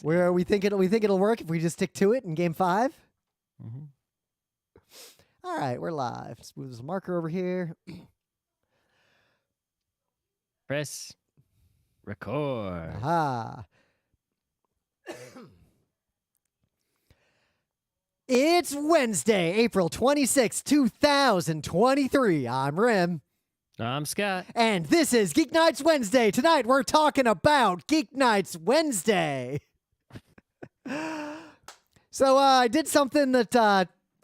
Where we think it'll work if we just stick to it in game 5. Mm-hmm. All right, we're live. Let's move this marker over here. Press record. Aha. It's Wednesday, April 26, 2023. I'm Rim. I'm Scott. And this is Geek Nights Wednesday. Tonight we're talking about Geek Nights Wednesday. So I did something that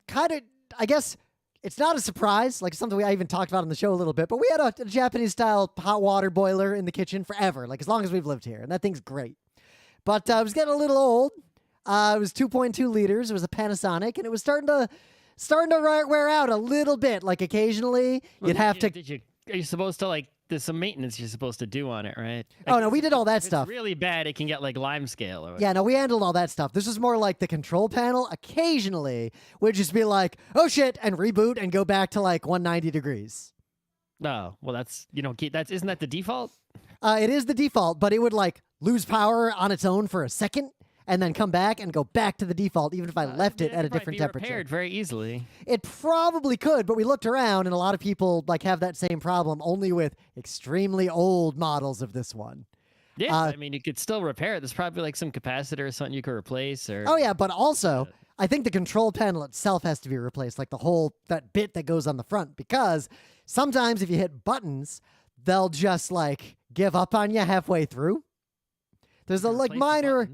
kind of, I guess, it's not a surprise, like something I even talked about on the show a little bit, but we had a Japanese-style hot water boiler in the kitchen forever, like as long as we've lived here, and that thing's great. But it was getting a little old. It was 2.2 liters. It was a Panasonic, and it was starting to wear out a little bit. Like occasionally, you'd have to. Are you supposed to There's some maintenance you're supposed to do on it, right? Oh no, we did all that If stuff. it's really bad, it can get like lime scale or whatever. Yeah, no, we handled all that stuff. This is more like the control panel. Occasionally, we'd just be like, "Oh shit," and reboot and go back to like 190 degrees. No, well, isn't that the default? It is the default, but it would like lose power on its own for a second and then come back and go back to the default, even if I left it at a different temperature. Repaired very easily. It probably could, but we looked around, and a lot of people like have that same problem, only with extremely old models of this one. Yeah, I mean, you could still repair it. There's probably like some capacitor or something you could replace. Or Oh yeah, but also I think the control panel itself has to be replaced, like that bit that goes on the front, because sometimes if you hit buttons, they'll just like give up on you halfway through. There's a like minor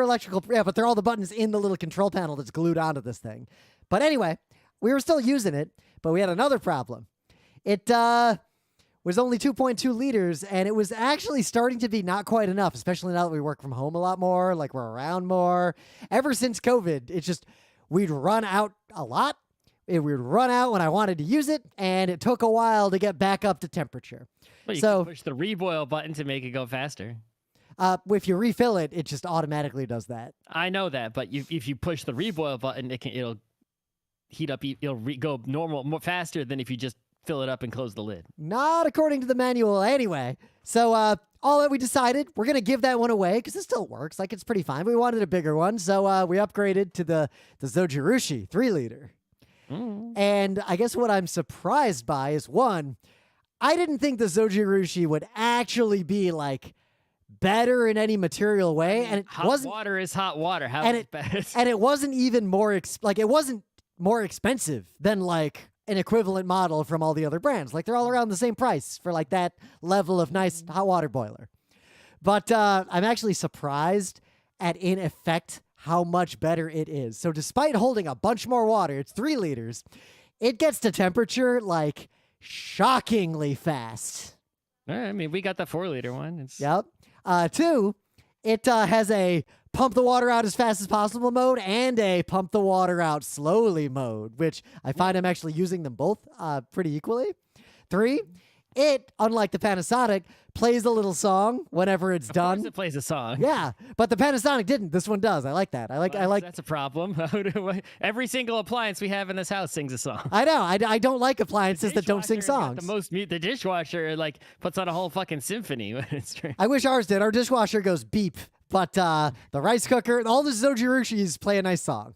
electrical, yeah, but they're all the buttons in the little control panel that's glued onto this thing. But anyway, we were still using it, but we had another problem. It was only 2.2 liters, and it was actually starting to be not quite enough, especially now that we work from home a lot more, like we're around more. Ever since COVID, it's just, we'd run out a lot. It would run out when I wanted to use it, and it took a while to get back up to temperature. Well, you so can push the reboil button to make it go faster. If you refill it, it just automatically does that. I know that, but if you push the reboil button, it'll heat up. It'll go normal more faster than if you just fill it up and close the lid. Not according to the manual, anyway. So all that we decided, we're gonna give that one away because it still works. Like it's pretty fine. We wanted a bigger one, so we upgraded to the Zojirushi 3-liter. And I guess what I'm surprised by is one, I didn't think the Zojirushi would actually be like better in any material way, and it wasn't. Hot water is hot water. How and is it better? And it wasn't even more it wasn't more expensive than like an equivalent model from all the other brands. Like they're all around the same price for like that level of nice hot water boiler. But I'm actually surprised at in effect how much better it is. So despite holding a bunch more water, it's 3 liters, it gets to temperature like shockingly fast. I mean, we got the 4-liter one. Yep. 2, it has a pump the water out as fast as possible mode and a pump the water out slowly mode, which I find I'm actually using them both pretty equally. 3, it, unlike the Panasonic, plays a little song whenever it's done. Of course it plays a song. Yeah, but the Panasonic didn't. This one does. I like that. I like. That's a problem. Every single appliance we have in this house sings a song. I know. I don't like appliances that don't sing songs. The dishwasher puts on a whole fucking symphony. I wish ours did. Our dishwasher goes beep, but the rice cooker, all the Zojirushis play a nice song.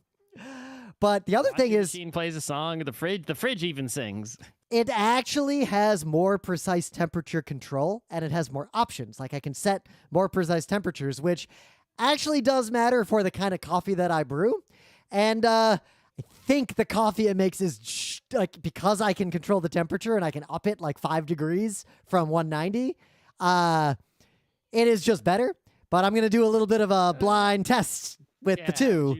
But the other thing is, the machine plays a song. The fridge even sings. It actually has more precise temperature control, and it has more options. Like I can set more precise temperatures, which actually does matter for the kind of coffee that I brew. And I think the coffee it makes is like, because I can control the temperature and I can up it like 5 degrees from 190, it is just better. But I'm going to do a little bit of a blind test with the 2.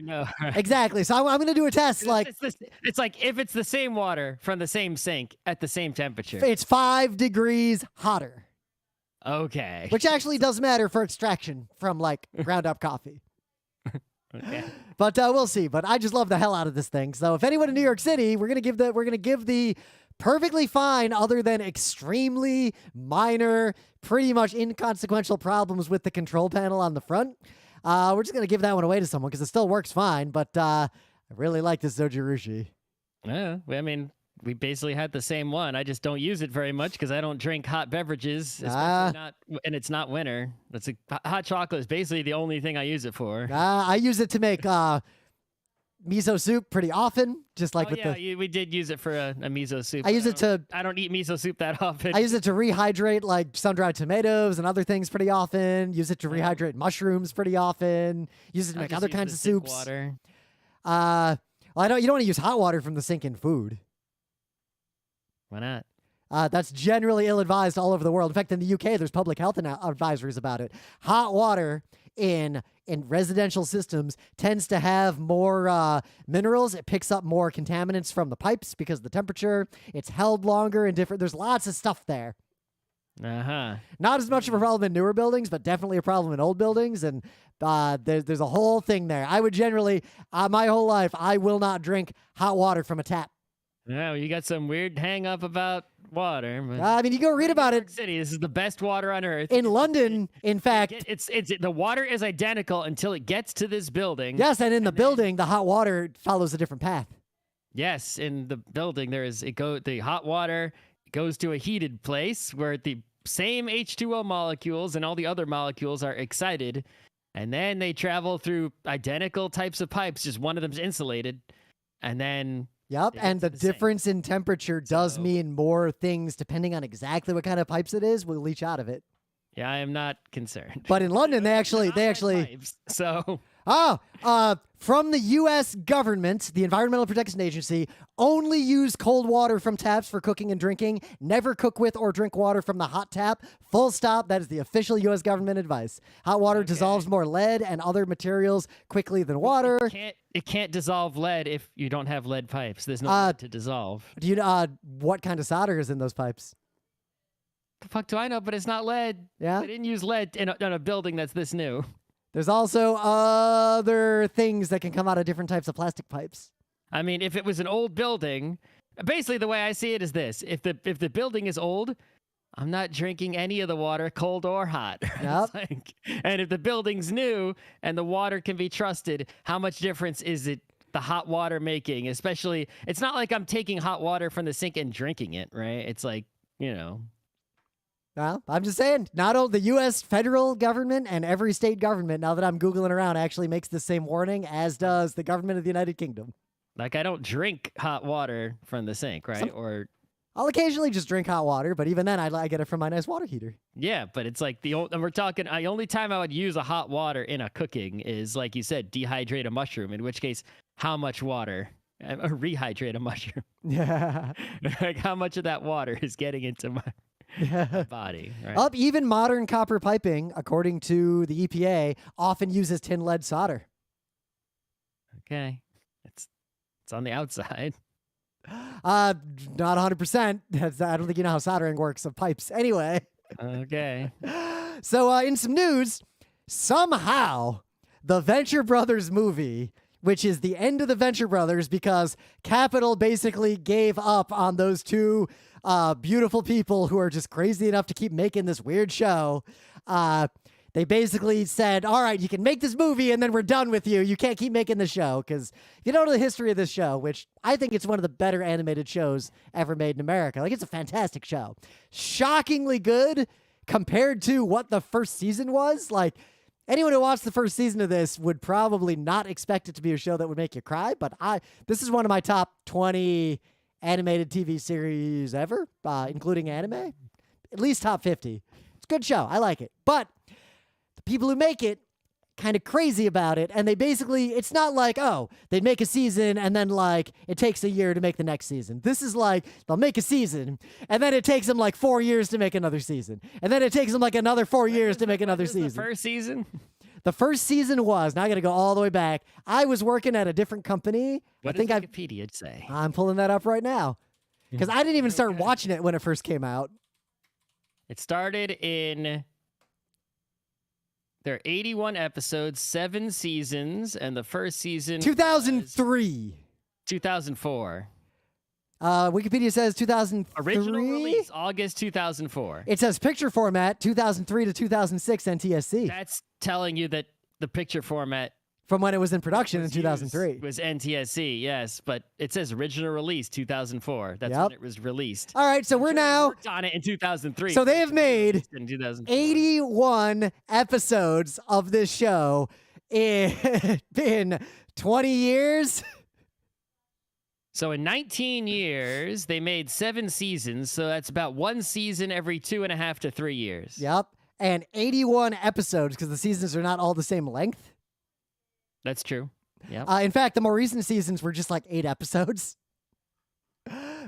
Exactly. So I'm going to do a test. It's like if it's the same water from the same sink at the same temperature. It's 5 degrees hotter. Okay. Which actually does matter for extraction from like ground up coffee. Okay. But we'll see. But I just love the hell out of this thing. So if anyone in New York City, we're gonna give the perfectly fine, other than extremely minor, pretty much inconsequential problems with the control panel on the front. We're just gonna give that one away to someone because it still works fine. But I really like this Zojirushi. Yeah, I mean, we basically had the same one. I just don't use it very much because I don't drink hot beverages, especially not, and it's not winter. It's hot chocolate is basically the only thing I use it for. I use it to make miso soup pretty often, just like with we did use it for a miso soup. I use it to. I don't eat miso soup that often. I use it to rehydrate like sun-dried tomatoes and other things pretty often. Use it to rehydrate mushrooms pretty often. Use it to make other kinds of soups. Water. Well, you don't want to use hot water from the sink in food. Why not? That's generally ill-advised all over the world. In fact, in the UK, there's public health advisories about it. Hot water in residential systems tends to have more minerals. It picks up more contaminants from the pipes because of the temperature. It's held longer and different. There's lots of stuff there. Uh-huh. Not as much of a problem in newer buildings, but definitely a problem in old buildings. And there's a whole thing there. I would generally, my whole life, I will not drink hot water from a tap. No, you got some weird hang up about water. But I mean, you go read about it. City, this is the best water on earth. In London, in fact, it's the water is identical until it gets to this building. Yes, and in the building, the hot water follows a different path. Yes, in the building the hot water goes to a heated place where the same H2O molecules and all the other molecules are excited, and then they travel through identical types of pipes. Just one of them's insulated, and then. Yep, and the difference in temperature does mean more things, depending on exactly what kind of pipes it is, will leach out of it. Yeah, I am not concerned. But in London, they actually pipes, so from the U.S. government, the Environmental Protection Agency, only use cold water from taps for cooking and drinking. Never cook with or drink water from the hot tap. Full stop. That is the official U.S. government advice. Hot water dissolves more lead and other materials quickly than water. It can't dissolve lead if you don't have lead pipes. There's no lead to dissolve. Do you know what kind of solder is in those pipes? The fuck do I know? But it's not lead. Yeah? They didn't use lead in a building that's this new. There's also other things that can come out of different types of plastic pipes. I mean, if it was an old building, basically the way I see it is this: if the building is old, I'm not drinking any of the water, cold or hot. Yep. And if the building's new and the water can be trusted, how much difference is it the hot water making? Especially, it's not like I'm taking hot water from the sink and drinking it, right? It's like, Well, I'm just saying, not only the U.S. federal government and every state government, now that I'm Googling around, actually makes the same warning, as does the government of the United Kingdom. Like, I don't drink hot water from the sink, right? I'll occasionally just drink hot water, but even then, I get it from my nice water heater. Yeah, but it's like the only time I would use a hot water in a cooking is, like you said, dehydrate a mushroom, in which case, how much water? Or rehydrate a mushroom. Yeah. Like, how much of that water is getting into my body, right? Even modern copper piping, according to the EPA, often uses tin lead solder. Okay. It's on the outside. Not 100%. I don't think you know how soldering works of pipes. Anyway. Okay. So in some news, somehow the Venture Brothers movie, which is the end of the Venture Brothers because Capitol basically gave up on those two beautiful people who are just crazy enough to keep making this weird show. They basically said, all right, you can make this movie and then we're done with you. You can't keep making the show. Because if you don't know the history of this show, which I think it's one of the better animated shows ever made in America. Like, it's a fantastic show. Shockingly good compared to what the first season was. Like, anyone who watched the first season of this would probably not expect it to be a show that would make you cry. But this is one of my top 20 animated TV series ever, including anime. At least top 50. It's a good show. I like it. But the people who make it, kind of crazy about it. And they basically, it's not like, oh, they'd make a season and then like it takes a year to make the next season. This is like, they'll make a season and then it takes them like 4 years to make another season. And then it takes them like another 4 years to make another season. The first season? The first season was, now I got to go all the way back. I was working at a different company. What does Wikipedia say? I'm pulling that up right now. Because I didn't even start watching it when it first came out. It started in... There are 81 episodes, 7 seasons, and the first season 2003. 2004. Wikipedia says 2003. Original release, August 2004. It says picture format, 2003 to 2006 NTSC. That's telling you that the picture format from when it was in production in was 2003. used was NTSC, yes, but it says original release 2004. That's Yep. when it was released. All right, so we're Sure they now worked on it in 2003. So they have made in 2004. 81 episodes of this show in 20 years. So in 19 years, they made 7 seasons. So that's about 1 season every 2.5 to 3 years. Yep. And 81 episodes because the seasons are not all the same length. That's true. Yeah. In fact, the more recent seasons were just like 8 episodes.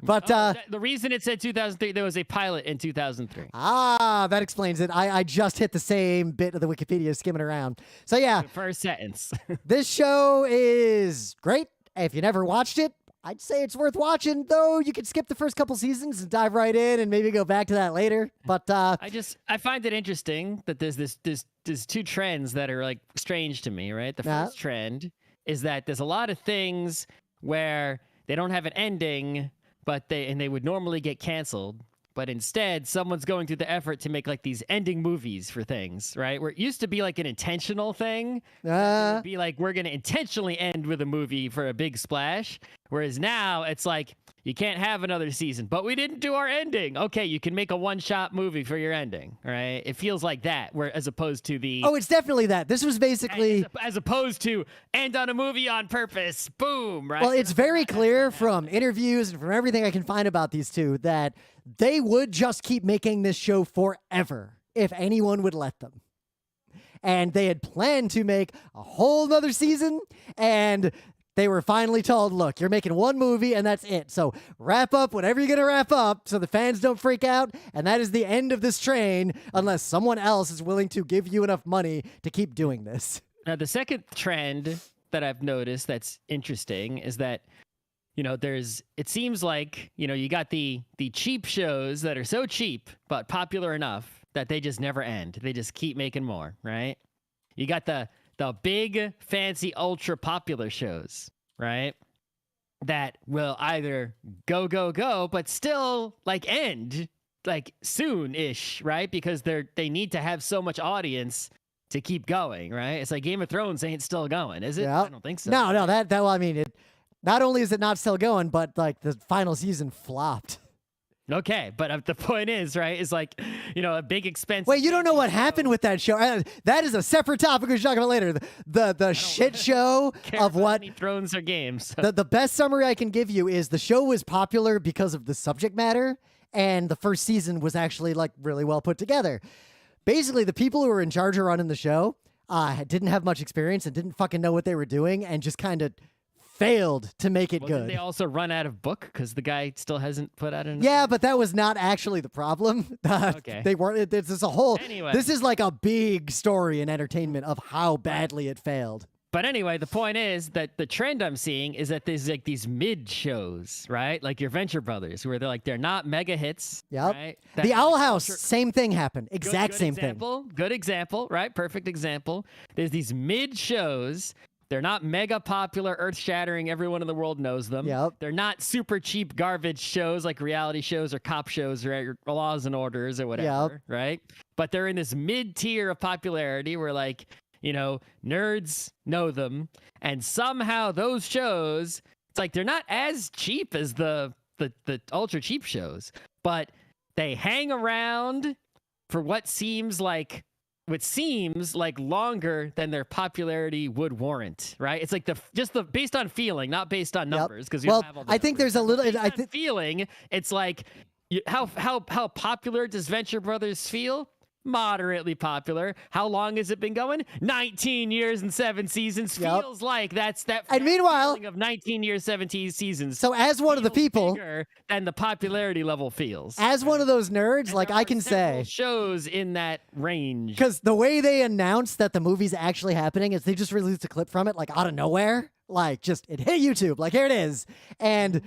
But the reason it said 2003, there was a pilot in 2003. that explains it. I just hit the same bit of the Wikipedia skimming around. So yeah, The first sentence. this show is great. If you never watched it, I'd say it's worth watching, though you could skip the first couple seasons and dive right in and maybe go back to that later. But I find it interesting that there's 2 trends that are like strange to me, right? The first trend is that there's a lot of things where they don't have an ending, but they would normally get canceled. But instead, someone's going through the effort to make like these ending movies for things, right? Where it used to be like an intentional thing. It would be like, we're going to intentionally end with a movie for a big splash. Whereas now it's like, you can't have another season, but we didn't do our ending. Okay, you can make a one-shot movie for your ending, right? It feels like that, where as opposed to the... Oh, it's definitely that. This was basically... As opposed to end on a movie on purpose. Boom, right? Well, it's very clear from interviews and from everything I can find about these two that they would just keep making this show forever if anyone would let them. And they had planned to make a whole nother season, and they were finally told, look, you're making one movie and that's it. So wrap up whatever you're going to wrap up so the fans don't freak out. And that is the end of this train unless someone else is willing to give you enough money to keep doing this. Now, the second trend that I've noticed that's interesting is that, you know, it seems like, you know, you got the cheap shows that are so cheap but popular enough that they just never end. They just keep making more, right? You got the big, fancy, ultra popular shows, right? That will either go, but still like end like soon-ish, right? Because they need to have so much audience to keep going, right? It's like Game of Thrones ain't still going, is it? Yeah. I don't think so. No, that well, I mean, not only is it not still going, but like the final season flopped. Okay, but the point is, right, is like, you know, a big expensive... Wait, you don't know what happened with that show? That is a separate topic we're talking about later. The shit show of what... Any Thrones or games. The best summary I can give you is the show was popular because of the subject matter, and the first season was actually like really well put together. Basically, the people who were in charge of running the show didn't have much experience and didn't fucking know what they were doing and just kind of failed to make it Didn't good. they also run out of book because the guy still hasn't put out an... Yeah, but that was not actually the problem. Okay. They weren't. It's a whole... Anyway. This is like a big story in entertainment of how badly it failed. But anyway, the point is that the trend I'm seeing is that there's like these mid shows, right? Like your Venture Brothers, where they're not mega hits. Yep. Right? The Owl House, same thing happened. Exact same thing. Good example, right? Perfect example. There's these mid shows. They're not mega popular, earth-shattering, everyone in the world knows them. Yep. They're not super cheap garbage shows like reality shows or cop shows or Laws and Orders or whatever, right? But they're in this mid-tier of popularity where, like, you know, nerds know them. And somehow those shows, it's like they're not as cheap as the ultra-cheap shows, but they hang around for what seems like longer than their popularity would warrant, right? It's like based on feeling, not based on numbers. Because well, I think there's a little. I think feeling. It's like how popular does Venture Brothers feel? Moderately popular. How long has it been going? 19 years and 7 seasons. Yep. Feels like that's that. And meanwhile, feeling of 19 years, 17 seasons. So as one of the people, and the popularity level feels. As one of those nerds, and like I can say, shows in that range. Because the way they announced that the movie's actually happening is they just released a clip from it, like out of nowhere, like just it hit YouTube, like here it is, and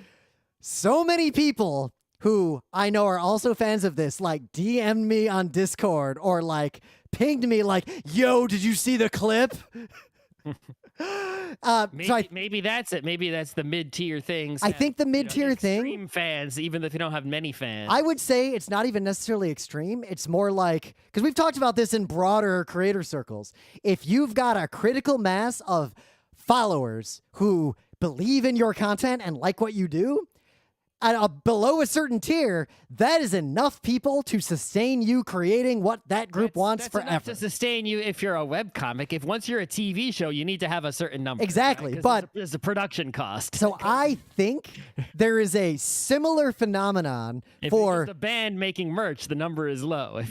so many people who I know are also fans of this, like DM'd me on Discord or like pinged me like, yo, did you see the clip? Maybe that's it. Maybe that's the mid-tier things. I think the mid-tier thing, extreme fans, even if they don't have many fans. I would say it's not even necessarily extreme. It's more like, because we've talked about this in broader creator circles. If you've got a critical mass of followers who believe in your content and like what you do, below a certain tier, that is enough people to sustain you creating what that group wants that's forever. Enough to sustain you if you're a webcomic. If once you're a TV show, you need to have a certain number. Exactly, right? but there's a production cost. So I think there is a similar phenomenon for the band making merch. The number is low.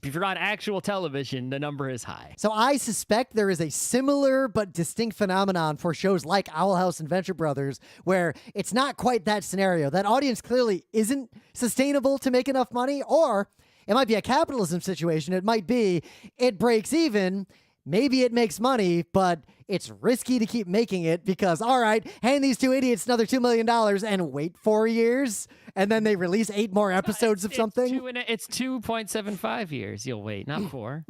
If you're on actual television, the number is high. So I suspect there is a similar but distinct phenomenon for shows like Owl House and Venture Brothers, where it's not quite that scenario. That audience clearly isn't sustainable to make enough money, or it might be a capitalism situation. It might be it breaks even. Maybe it makes money, but it's risky to keep making it because, all right, hand these two idiots another $2 million and wait 4 years, and then they release 8 more episodes of something. It's 2.75 years you'll wait, not 4.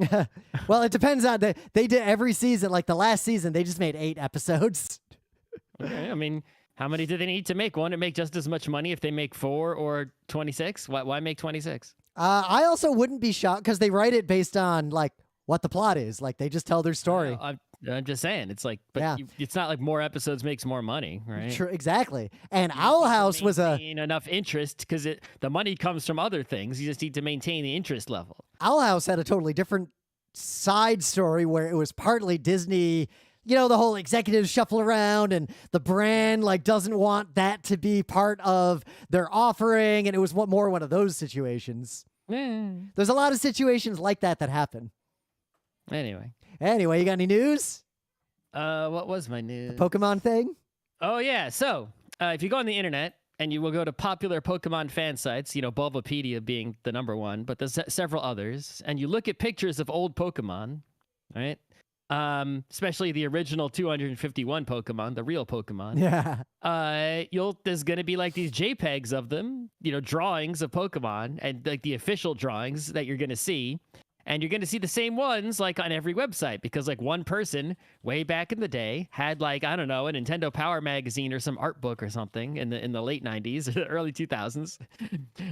Well, it depends on they did every season. Like the last season, they just made 8 episodes. Okay, I mean, how many do they need to make? Won't it make just as much money if they make 4 or 26? Why make 26? I also wouldn't be shocked because they write it based on like what the plot is. Like they just tell their story. I'm just saying, it's like, but Yeah. it's not like more episodes makes more money, right? True, exactly. And Owl House was enough interest because the money comes from other things. You just need to maintain the interest level. Owl House had a totally different side story where it was partly Disney. You know, the whole executives shuffle around and the brand like doesn't want that to be part of their offering, and it was more one of those situations. There's a lot of situations like that happen. Anyway, you got any news? what was my news? Pokemon thing? Oh yeah. So if you go on the internet and you will go to popular Pokemon fan sites, Bulbapedia being the number one, but there's several others, and you look at pictures of old Pokemon, right? Especially the original 251 Pokemon, the real Pokemon. Yeah. There's gonna be like these JPEGs of them, drawings of Pokemon, and like the official drawings that you're gonna see. And you're going to see the same ones like on every website because like one person way back in the day had like, I don't know, a Nintendo Power magazine or some art book or something in the late 90s, early 2000s.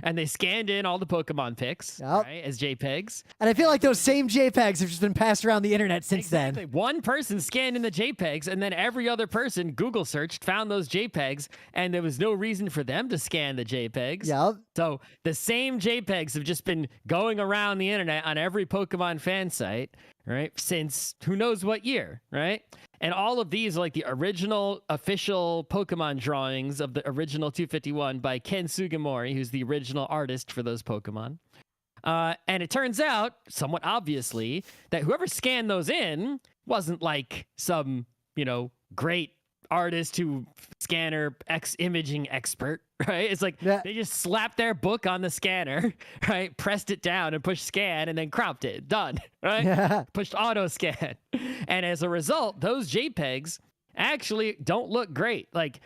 And they scanned in all the Pokemon pics, right, as JPEGs. And I feel like those same JPEGs have just been passed around the internet since then. One person scanned in the JPEGs and then every other person Google searched, found those JPEGs, and there was no reason for them to scan the JPEGs. Yep. So the same JPEGs have just been going around the internet on every Pokemon fan site, right, since who knows what year, right? And all of these are like the original official Pokemon drawings of the original 251 by Ken Sugimori, who's the original artist for those Pokemon. And it turns out, somewhat obviously, that whoever scanned those in wasn't like some, great artist who scanner imaging expert, right? It's like they just slapped their book on the scanner, right? Pressed it down and pushed scan and then cropped it. Done, right? Yeah. Pushed auto scan. And as a result, those JPEGs actually don't look great. Like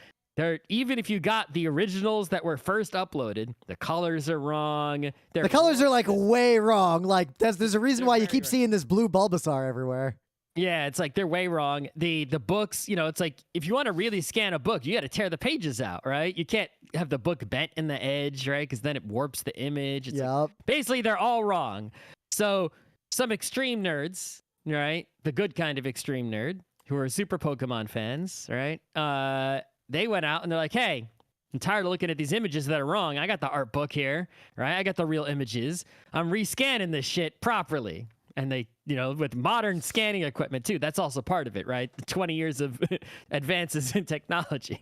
even if you got the originals that were first uploaded, the colors are wrong. The colors are like way wrong. Like there's a reason why you keep seeing this blue Bulbasaur everywhere. Yeah, it's like they're way wrong. The books, it's like if you want to really scan a book, you got to tear the pages out, right? You can't have the book bent in the edge, right? Because then it warps the image. It's like, basically, they're all wrong. So some extreme nerds, right? The good kind of extreme nerd who are super Pokemon fans, right? They went out and they're like, hey, I'm tired of looking at these images that are wrong. I got the art book here, right? I got the real images. I'm rescanning this shit properly. And they, with modern scanning equipment too, that's also part of it, right? 20 years of advances in technology.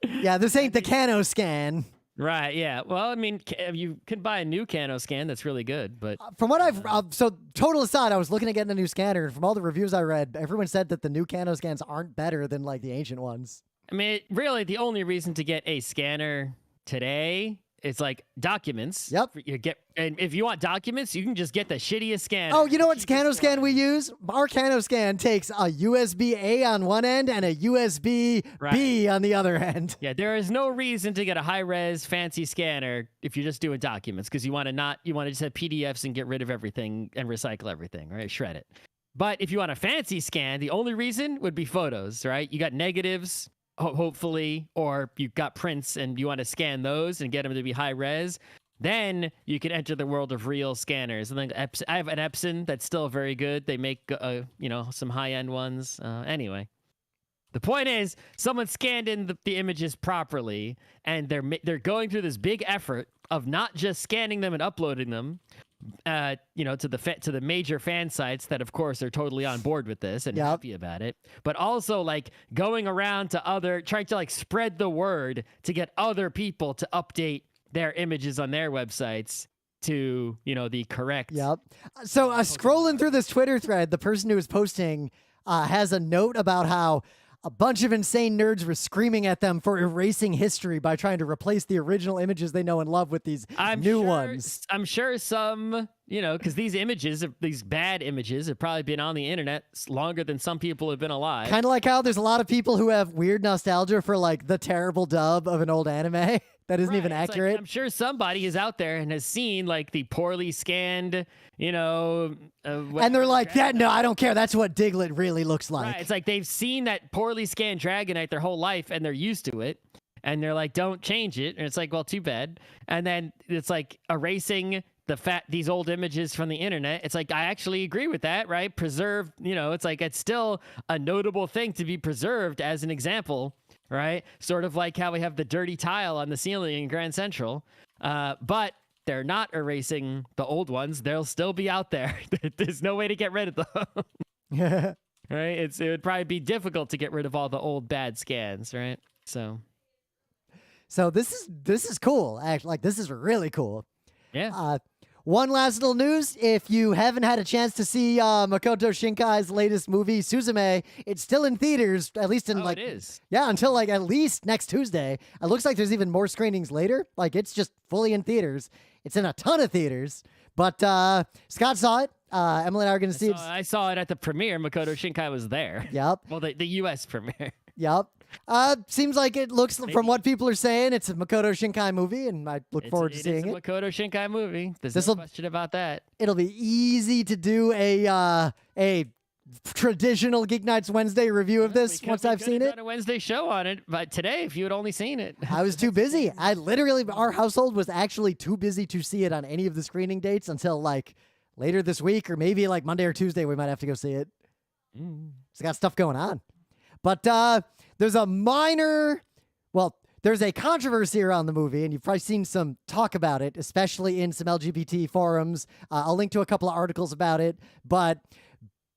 Yeah, this ain't the CanoScan. Right, yeah. Well, I mean, you can buy a new CanoScan that's really good, but... From what I've... so, total aside, I was looking at getting a new scanner, and from all the reviews I read, everyone said that the new CanoScans aren't better than, like, the ancient ones. I mean, really, the only reason to get a scanner today... It's like documents. Yep. And if you want documents, you can just get the shittiest scanner. Oh, you know what CanoScan we use? Our CanoScan takes a USB-A on one end and a USB-B on the other end. Yeah, there is no reason to get a high-res fancy scanner if you're just doing documents because you want to just have PDFs and get rid of everything and recycle everything, right? Shred it. But if you want a fancy scan, the only reason would be photos, right? You got negatives, hopefully, or you've got prints and you want to scan those and get them to be high res. Then you can enter the world of real scanners. And then I have an Epson that's still very good. They make, some high end ones. Anyway. The point is, someone scanned in the images properly, and they're going through this big effort of not just scanning them and uploading them, to the major fan sites that, of course, are totally on board with this and happy about it, but also like going around to trying to like spread the word to get other people to update their images on their websites to the correct. Yep. So scrolling through this Twitter thread, the person who was posting has a note about how a bunch of insane nerds were screaming at them for erasing history by trying to replace the original images they know and love with these new ones. I'm sure some, because these bad images have probably been on the internet longer than some people have been alive. Kind of like how there's a lot of people who have weird nostalgia for like the terrible dub of an old anime that isn't even accurate. Like, I'm sure somebody is out there and has seen like the poorly scanned, and they're like, no, I don't care. That's what Diglett really looks like. Right. It's like they've seen that poorly scanned Dragonite their whole life and they're used to it. And they're like, don't change it. And it's like, well, too bad. And then it's like erasing these old images from the internet. It's like, I actually agree with that, right? Preserve, it's like, it's still a notable thing to be preserved as an example, right? Sort of like how we have the dirty tile on the ceiling in Grand Central. But they're not erasing the old ones. They'll still be out there. There's no way to get rid of them. Right? It would probably be difficult to get rid of all the old bad scans, right? So this is cool. Actually, like, this is really cool. Yeah. One last little news. If you haven't had a chance to see Makoto Shinkai's latest movie, Suzume, it's still in theaters, at least in it is. Yeah, until like at least next Tuesday. It looks like there's even more screenings later. Like, it's just fully in theaters. It's in a ton of theaters. But Scott saw it. Emily and I are going to see it. I saw it at the premiere. Makoto Shinkai was there. Yep. Well, the U.S. premiere. Yep. Seems like it looks, from what people are saying, it's a Makoto Shinkai movie, and I look forward to seeing it. It's a Makoto Shinkai movie. There's no question about that. It'll be easy to do a traditional Geek Nights Wednesday review of this once I've seen it. Done a Wednesday show on it, but today, if you had only seen it, I was too busy. Our household was actually too busy to see it on any of the screening dates until like later this week, or maybe like Monday or Tuesday. We might have to go see it. It's got stuff going on, but there's a controversy around the movie, and you've probably seen some talk about it, especially in some LGBT forums. I'll link to a couple of articles about it, but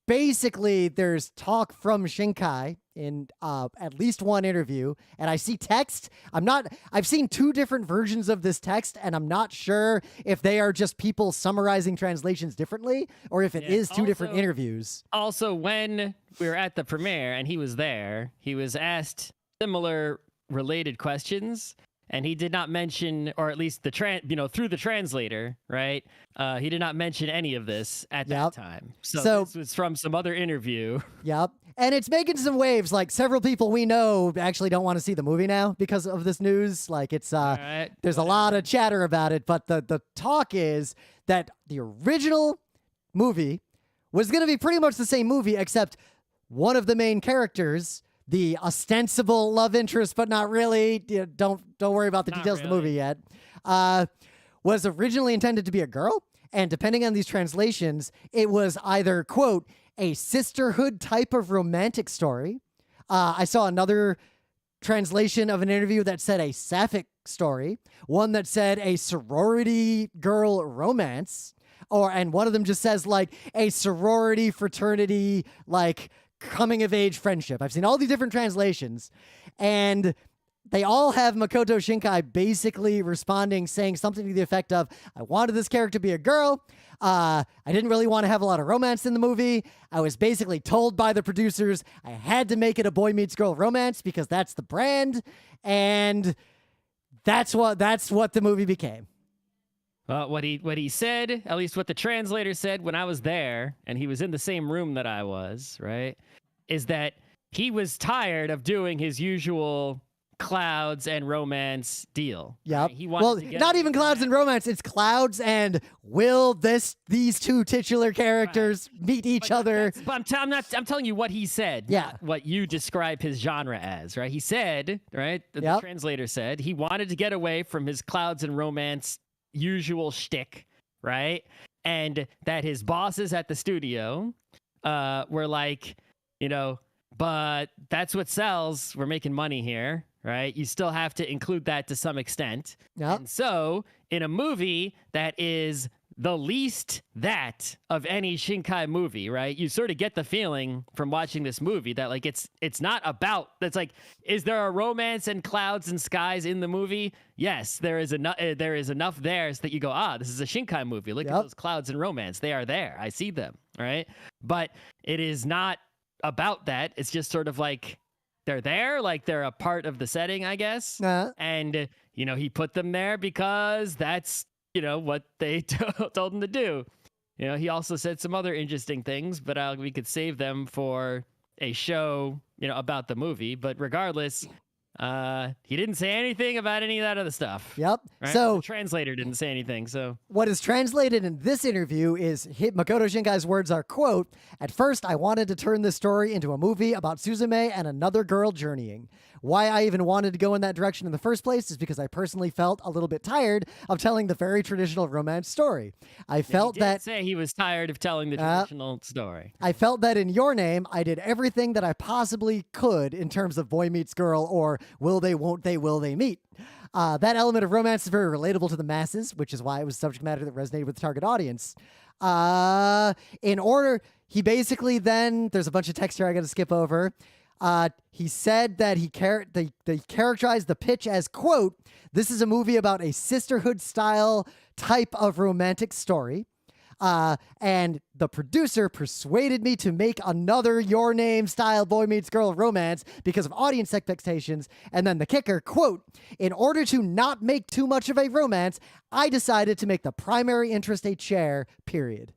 basically there's talk from Shinkai in at least one interview, and I see text. I've seen two different versions of this text, and I'm not sure if they are just people summarizing translations differently, or if it is two different interviews. Also, when we were at the premiere and he was there, he was asked similar related questions, and he did not mention, or at least through the translator, right? He did not mention any of this at that time. So this was from some other interview. Yep. And it's making some waves. Like, several people we know actually don't want to see the movie now because of this news. Like, it's there's a lot of chatter about it, but the talk is that the original movie was going to be pretty much the same movie, except one of the main characters, the ostensible love interest, but not really, don't worry about the details of the movie yet, was originally intended to be a girl. And depending on these translations, it was either, quote, a sisterhood type of romantic story. I saw another translation of an interview that said a sapphic story, one that said a sorority girl romance, and one of them just says like a sorority fraternity, like coming of age friendship. I've seen all these different translations, and they all have Makoto Shinkai basically responding, saying something to the effect of, I wanted this character to be a girl. I didn't really want to have a lot of romance in the movie. I was basically told by the producers I had to make it a boy meets girl romance because that's the brand. And that's what the movie became. What he said, at least what the translator said when I was there, and he was in the same room that I was, right, is that he was tired of doing his usual clouds and romance deal. Yep. Right? He wanted Well, to get not away even from clouds that. and romance. It's clouds and will these two titular characters meet each other? But I'm telling you what he said, Yeah. not what you describe his genre as, right? He said, right? The translator said he wanted to get away from his clouds and romance usual shtick, right? And that his bosses at the studio were like, but that's what sells. We're making money here, right? You still have to include that to some extent. Yep. And so in a movie that is the least that of any Shinkai movie, right? You sort of get the feeling from watching this movie that like it's not about, it's like, is there a romance and clouds and skies in the movie? Yes, there is enough there so that you go, this is a Shinkai movie. Look at those clouds and romance. They are there. I see them, right? But it is not about that. It's just sort of like they're there, like they're a part of the setting, I guess. And he put them there because that's what they told him to do. He also said some other interesting things, but we could save them for a show about the movie. But regardless, he didn't say anything about any of that other stuff. Yep. Right? So the translator didn't say anything. So what is translated in this interview is Makoto Shinkai's words are, quote, "At first, I wanted to turn this story into a movie about Suzume and another girl journeying. Why I even wanted to go in that direction in the first place is because I personally felt a little bit tired of telling the very traditional romance story. I felt he that say he was tired of telling the traditional story. I felt that in Your Name, I did everything that I possibly could in terms of boy meets girl or will they, won't they, will they meet. That element of romance is very relatable to the masses, which is why it was subject matter that resonated with the target audience. He basically then, there's a bunch of text here I got to skip over. He said that they characterized the pitch as, quote, "This is a movie about a sisterhood style type of romantic story. And the producer persuaded me to make another Your Name style boy meets girl romance because of audience expectations. And then the kicker, quote, "In order to not make too much of a romance, I decided to make the primary interest a chair, period."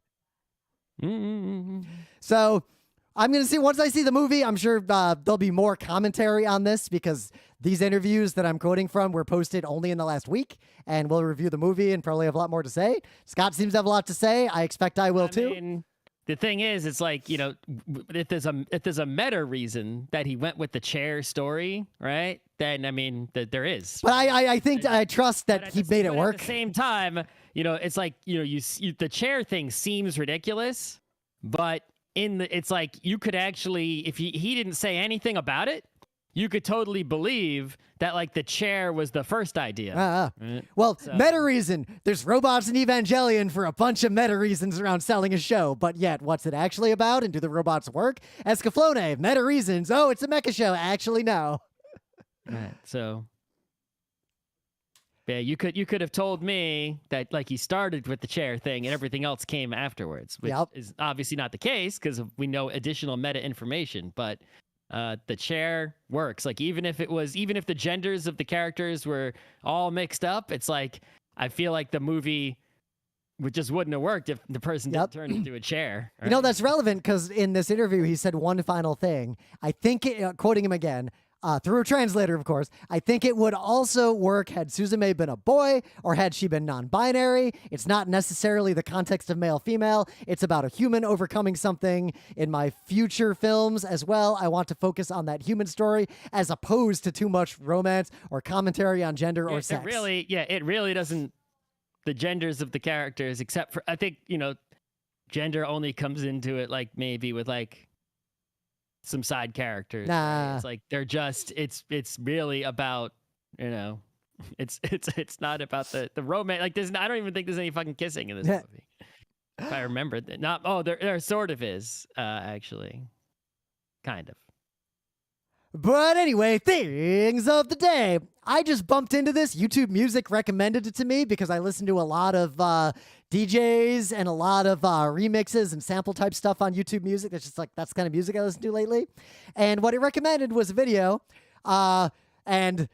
Mm-hmm. So I'm going to see, once I see the movie, I'm sure there'll be more commentary on this because these interviews that I'm quoting from were posted only in the last week, and we'll review the movie and probably have a lot more to say. Scott seems to have a lot to say. I expect I will too. Mean, the thing is, it's like, if there's a meta reason that he went with the chair story, right? Then, I mean, there is. But I think I trust that he made it work. At the same time, it's like, the chair thing seems ridiculous, but it's like you could actually, if he didn't say anything about it, you could totally believe that like the chair was the first idea. Right? Well, meta reason. There's robots in Evangelion for a bunch of meta reasons around selling a show, but yet what's it actually about and do the robots work? Escaflowne, meta reasons. Oh, it's a mecha show. Actually, no. Right. So yeah, you could have told me that like he started with the chair thing and everything else came afterwards, which is obviously not the case because we know additional meta information, but the chair works. Like even if the genders of the characters were all mixed up, it's like I feel like the movie just wouldn't have worked if the person didn't turn into a chair. Right? That's relevant because in this interview he said one final thing. I think, quoting him again, through a translator, of course, "I think it would also work had Suzume been a boy or had she been non-binary. It's not necessarily the context of male-female. It's about a human overcoming something. In my future films as well, I want to focus on that human story as opposed to too much romance or commentary on gender or sex." It really doesn't, the genders of the characters, except for, I think, gender only comes into it like maybe with like some side characters. Nah. Right? It's like they're just it's really about, it's not about the romance. Like I don't even think there's any fucking kissing in this movie. If I remember that. There sort of is, actually. Kind of. But anyway, things of the day. I just bumped into this. YouTube Music recommended it to me because I listen to a lot of DJs and a lot of remixes and sample type stuff on YouTube Music. That's just like, that's the kind of music I listen to lately. And what it recommended was a video. And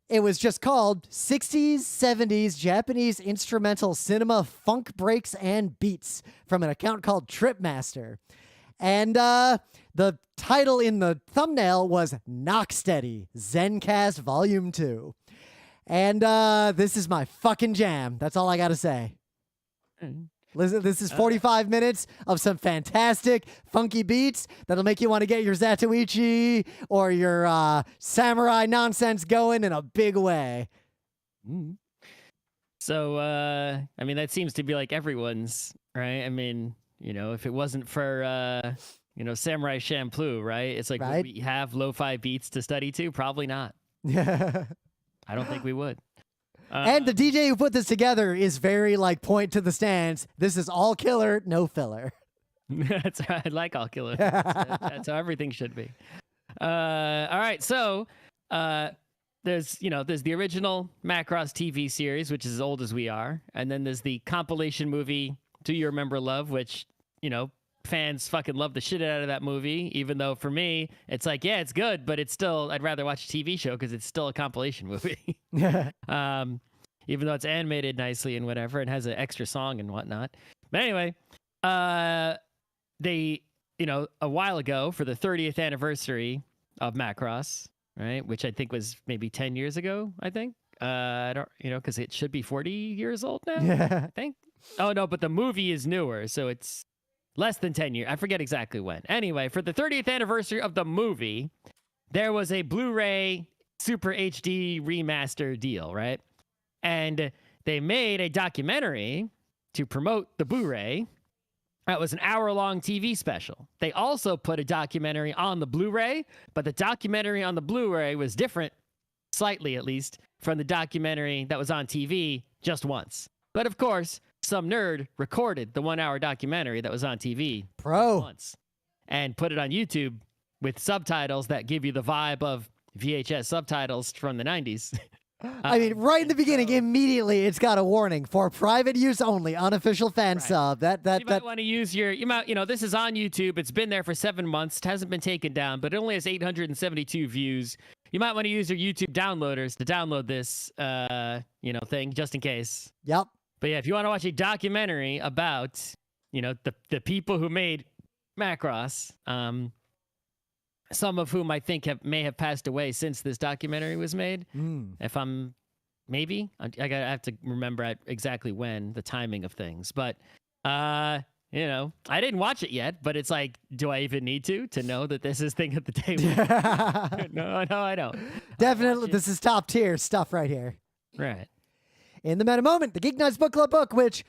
it was just called 60s, 70s Japanese Instrumental Cinema Funk Breaks and Beats from an account called Tripmaster. And the title in the thumbnail was Knocksteady Zencast Volume 2. And this is my fucking jam. That's all I got to say. Listen, this is 45 minutes of some fantastic, funky beats that'll make you want to get your Zatoichi or your samurai nonsense going in a big way. So, I mean, that seems to be like everyone's, right? I mean, you know, if it wasn't for, you know, Samurai Champloo, right? It's like, Right. would we have lo-fi beats to study to? Probably not. I don't think we would. And the DJ who put this together is very like point to the stands. This is all killer, no filler. That's I like all killer. That's how everything should be. All right, so there's the original Macross TV series, which is as old as we are, and then there's the compilation movie Do You Remember Love, which fans fucking love the shit out of that movie. Even though for me, it's like, yeah, it's good, but it's still I'd rather watch a TV show because it's still a compilation movie. Even though it's animated nicely and whatever, and has an extra song and whatnot. But anyway, they, a while ago for the 30th anniversary of Macross, right, which I think was maybe 10 years ago, I think. I don't, because it should be 40 years old now, I think. Oh, no, but the movie is newer, so it's less than 10 years. I forget exactly when. Anyway, for the 30th anniversary of the movie, there was a Blu-ray Super HD remaster deal, right? And they made a documentary to promote the Blu-ray. That was an hour-long TV special. They also put a documentary on the Blu-ray, but the documentary on the Blu-ray was different, slightly at least, from the documentary that was on TV just once. But of course, some nerd recorded the 1-hour documentary that was on TV once and put it on YouTube with subtitles that give you the vibe of VHS subtitles from the 90s. I mean, right in the beginning, immediately it's got a warning for private use only, unofficial fan sub. You might want to use this is on YouTube. It's been there for 7 months. It hasn't been taken down, but it only has 872 views. You might want to use your YouTube downloaders to download this, thing just in case. Yep. But yeah, if you want to watch a documentary about, the people who made Macross, some of whom I think may have passed away since this documentary was made. If I'm maybe I have to remember exactly when, the timing of things. But I didn't watch it yet. But it's like, do I even need to know that this is thing of the day? No, I don't. Definitely, this is top tier stuff right here. Right. In the Meta Moment, the Geek Nights Book Club book, which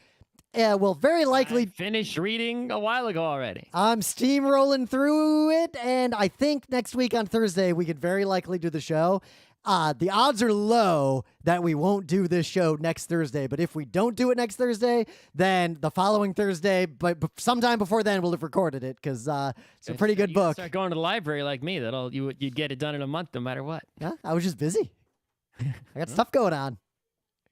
will very likely... I finished reading a while ago already. I'm steamrolling through it, and I think next week on Thursday we could very likely do the show. The odds are low that we won't do this show next Thursday, but if we don't do it next Thursday, then the following Thursday, but sometime before then, we'll have recorded it, because it's a pretty good book. Start going to the library like me. You'd get it done in a month no matter what. Yeah, I was just busy. I got stuff going on.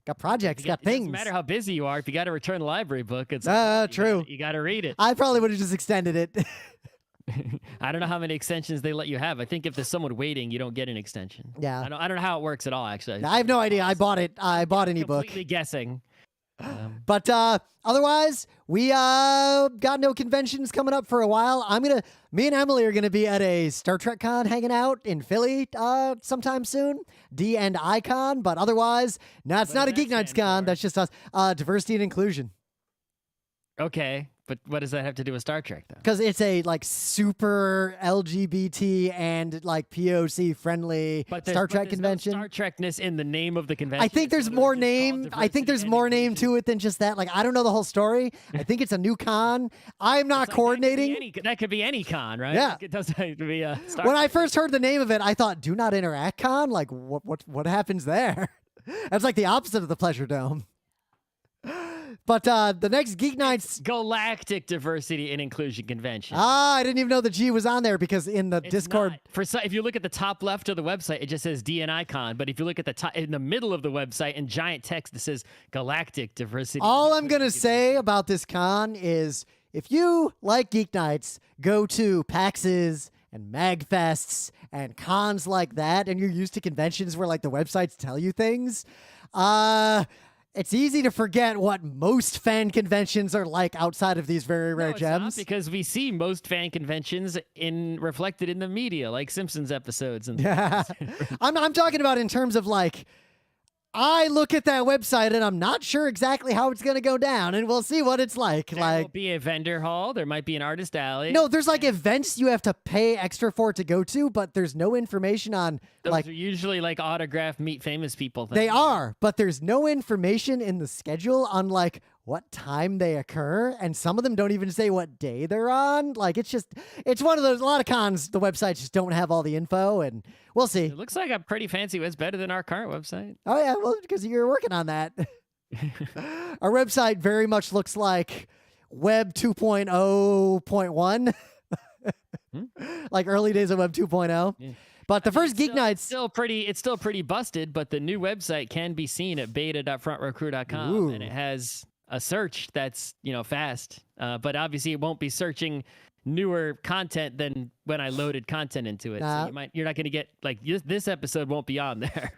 Got projects, got things. It doesn't matter how busy you are. If you got to return the library book, it's true. You got to read it. I probably would have just extended it. I don't know how many extensions they let you have. I think if there's someone waiting, you don't get an extension. Yeah. I don't know how it works at all, actually. I have no idea. I bought it. I bought an ebook. Completely guessing. But otherwise, we got no conventions coming up for a while. Me and Emily are gonna be at a Star Trek con hanging out in Philly sometime soon. D&I Con, but otherwise, no, it's not a Geek Nights con. That's just us. Diversity and inclusion. Okay, but what does that have to do with Star Trek, though? Because it's a super LGBT and like POC friendly Star Trek convention. No Star Trekness in the name of the convention. I think there's more name. I think there's more name to it than just that. Like, I don't know the whole story. I think it's a new con. I'm not coordinating. That could be any con, right? Yeah. Like, it doesn't have to be a Star When Trek. I first heard the name of it, I thought, "Do Not Interact Con." Like, what happens there? That's like the opposite of the Pleasure Dome. But the next Geek Nights... Galactic Diversity and Inclusion Convention. I didn't even know the G was on there because in the Discord... If you look at the top left of the website, it just says D&I Con. But if you look at the top, in the middle of the website, in giant text, it says Galactic Diversity. All I'm going to say about this con is, if you like Geek Nights, go to PAXs and MagFests and cons like that, and you're used to conventions where like the websites tell you things, It's easy to forget what most fan conventions are like outside of these very rare No, it's not, gems. because we see most fan conventions reflected in the media, like Simpsons episodes and Yeah. I'm talking about in terms of like, I look at that website and I'm not sure exactly how it's going to go down, and we'll see what it's like. There Like, will be a vendor hall. There might be an artist alley. no, there's like events you have to pay extra for to go to, but there's no information on Those like are usually like autograph meet famous people things. they are, but there's no information in the schedule on like what time they occur, and some of them don't even say what day they're on. Like it's one of those, a lot of cons the websites just don't have all the info, and we'll see. It looks like a pretty fancy. It's better than our current website. Oh yeah, well, because you're working on that. Our website very much looks like Web 2.0.1, like early days of Web 2.0. Yeah. But the first Geek Nights, It's still pretty busted, but the new website can be seen at beta.frontrowcrew.com, and it has a search that's fast. But obviously, it won't be searching newer content than when I loaded content into it. So you're not going to get like this episode won't be on there.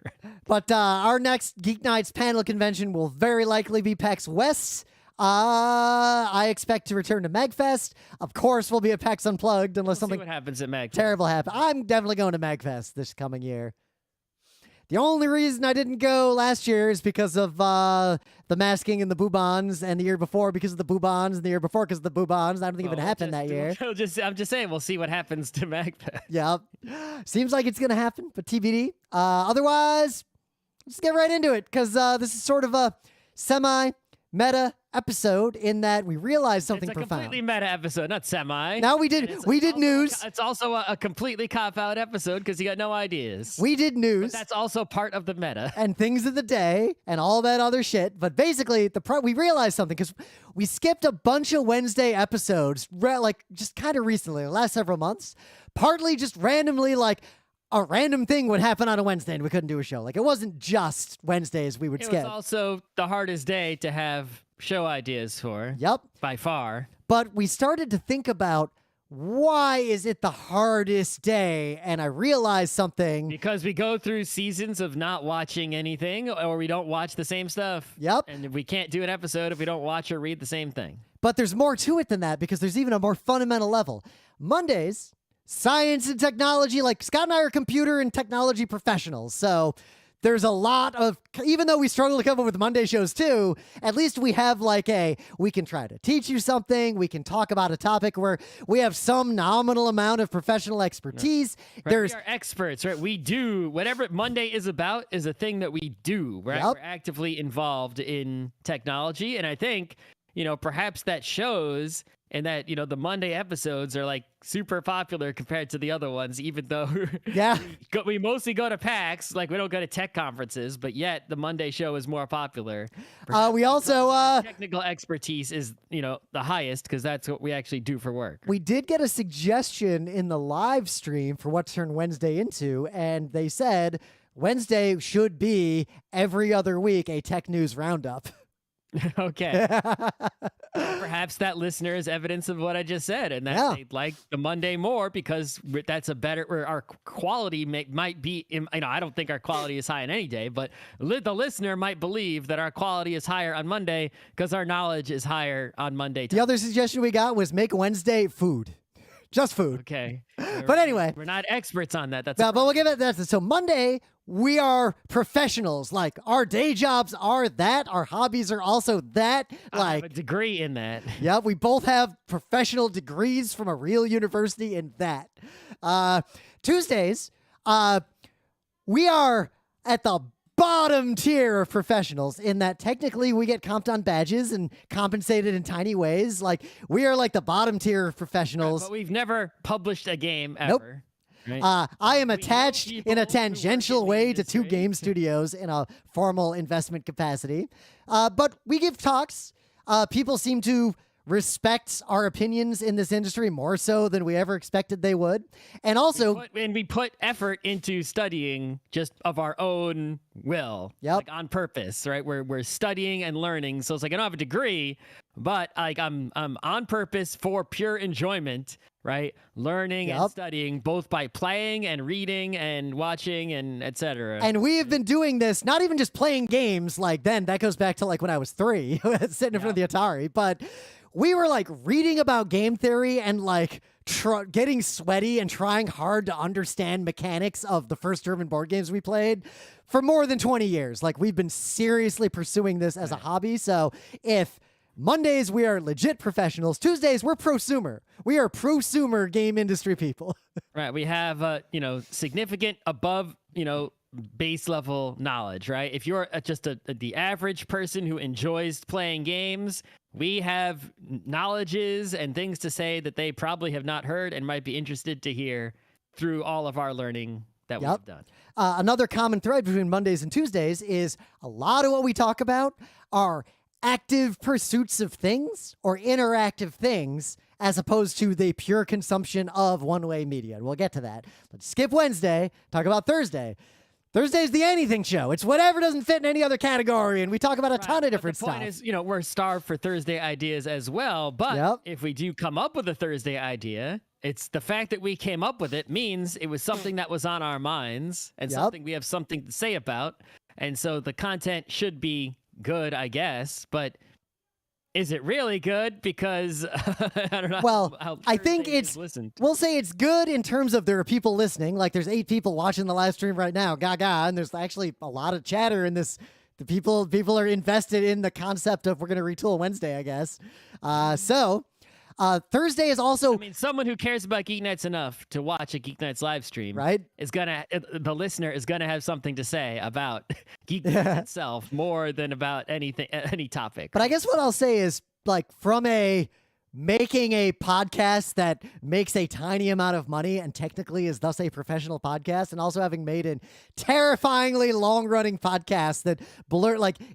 but our next Geek Nights panel convention will very likely be PAX West. I expect to return to MagFest. Of course, we'll be at PAX Unplugged unless We'll see something what happens at MagFest. terrible happens. I'm definitely going to MagFest this coming year. The only reason I didn't go last year is because of the masking and the boobons, and the year before because of the boobons, and the year before because of the boobons. I don't think it happened that year. I'm just saying, we'll see what happens to MagFest. Yep. Seems like it's going to happen, but TBD. Otherwise, let's get right into it, because this is sort of a semi-meta episode in that we realized something It's a profound. completely meta episode, not semi. Now we did news. It's also a completely cop-out episode because you got no ideas. We did news. But that's also part of the meta. And things of the day and all that other shit. But basically, we realized something because we skipped a bunch of Wednesday episodes, like just kind of recently, the last several months. Partly just randomly, like a random thing would happen on a Wednesday and we couldn't do a show. Like it wasn't just Wednesdays we would It skip. was also the hardest day to have show ideas for. Yep. By far. But we started to think about, why is it the hardest day? And I realized something. Because we go through seasons of not watching anything, or we don't watch the same stuff. Yep. And we can't do an episode if we don't watch or read the same thing. But there's more to it than that, because there's even a more fundamental level. Mondays, science and technology, like Scott and I are computer and technology professionals. So there's a lot of, even though we struggle to come up with Monday shows too, at least we have like we can try to teach you something. We can talk about a topic where we have some nominal amount of professional expertise. Right, we are experts, right? We do whatever Monday is about is a thing that we do, right? Yep. We're actively involved in technology. And I think, perhaps that shows, and that, the Monday episodes are like super popular compared to the other ones, even though Yeah. we mostly go to PAX, like we don't go to tech conferences, but yet the Monday show is more popular. We also Technical expertise is, the highest because that's what we actually do for work. we did get a suggestion in the live stream for what to turn Wednesday into, and they said Wednesday should be every other week a tech news roundup. Okay. Perhaps that listener is evidence of what I just said, and that they like the Monday more because that's a better, or our quality might be, I don't think our quality is high on any day, but the listener might believe that our quality is higher on Monday because our knowledge is higher on Monday. The other suggestion we got was make Wednesday food. Just food. Okay. But anyway. We're not experts on that. That's No, but we'll give it that. So Monday, we are professionals. Like our day jobs are that. Our hobbies are also that. I have a degree in that. Yeah, we both have professional degrees from a real university in that. Tuesdays, we are at the bottom tier of professionals in that technically we get comped on badges and compensated in tiny ways. Like we are like the bottom tier of professionals. But we've never published a game Nope. ever. Right? I am attached people in a who work tangential in the way to two industry. game studios in a formal investment capacity. But we give talks. People seem to respects our opinions in this industry more so than we ever expected they would. And also, we put effort into studying just of our own will, like on purpose, right? We're studying and learning. So it's like I don't have a degree, but like I'm on purpose for pure enjoyment, right? Learning and studying both by playing and reading and watching and etc. And we have been doing this, not even just playing games like then, that goes back to like when I was 3, sitting in front of the Atari, but we were like reading about game theory and like getting sweaty and trying hard to understand mechanics of the first German board games we played for more than 20 years. Like we've been seriously pursuing this as a hobby. So if Mondays we are legit professionals, Tuesdays we're prosumer. We are prosumer game industry people. Right. We have, significant above, base level knowledge, right? If you're just the average person who enjoys playing games, we have knowledges and things to say that they probably have not heard and might be interested to hear through all of our learning that we've done. Another common thread between Mondays and Tuesdays is a lot of what we talk about are active pursuits of things or interactive things as opposed to the pure consumption of one-way media. And we'll get to that. Let's skip Wednesday, talk about Thursday. Thursday's the anything show. It's whatever doesn't fit in any other category, and we talk about a ton of different stuff. The point is, we're starved for Thursday ideas as well, but if we do come up with a Thursday idea, it's the fact that we came up with it means it was something that was on our minds and something we have something to say about, and so the content should be good, I guess, but is it really good? Because I don't know. Well, how I think we'll say it's good in terms of there are people listening. Like there's 8 people watching the live stream right now, gaga, and there's actually a lot of chatter in this. The people are invested in the concept of we're going to retool Wednesday, I guess. Thursday is also. I mean, someone who cares about Geek Nights enough to watch a Geek Nights live stream, right? The listener is gonna have something to say about Geek Nights itself more than about any topic. But I guess what I'll say is, like, from making a podcast that makes a tiny amount of money and technically is thus a professional podcast, and also having made a terrifyingly long-running podcast that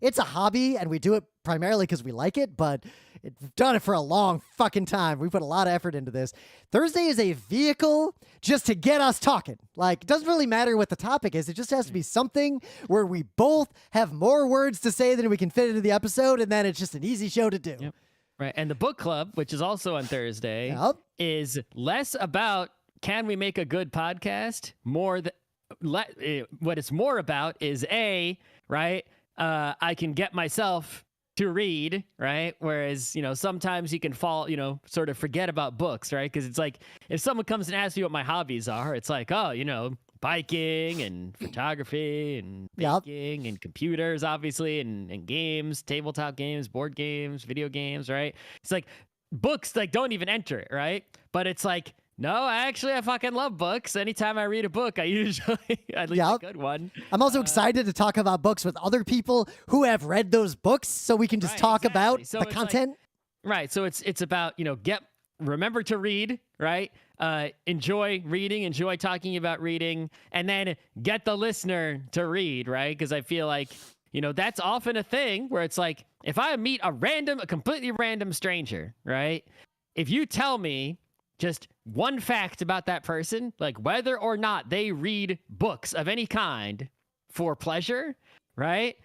it's a hobby and we do it primarily because we like it, but we've done it for a long fucking time. We put a lot of effort into this. Thursday is a vehicle just to get us talking. Like, it doesn't really matter what the topic is. It just has to be something where we both have more words to say than we can fit into the episode, and then it's just an easy show to do. Yep. Right. And the book club, which is also on Thursday, is less about can we make a good podcast? What it's more about is I can get myself to read, right? Whereas, sometimes you can fall, sort of forget about books, right? Because it's like if someone comes and asks me what my hobbies are, it's like, biking and photography and baking and computers, obviously, and games, tabletop games, board games, video games, right? It's like books don't even enter it, right? But it's like, no, I fucking love books. Anytime I read a book, I usually, at least a good one. I'm also excited to talk about books with other people who have read those books so we can just talk about the content. So it's about, remember to read, right? Enjoy reading, enjoy talking about reading, and then get the listener to read, right? Because I feel like, that's often a thing where it's like, if I meet a completely random stranger, right? If you tell me just one fact about that person, like whether or not they read books of any kind for pleasure, right?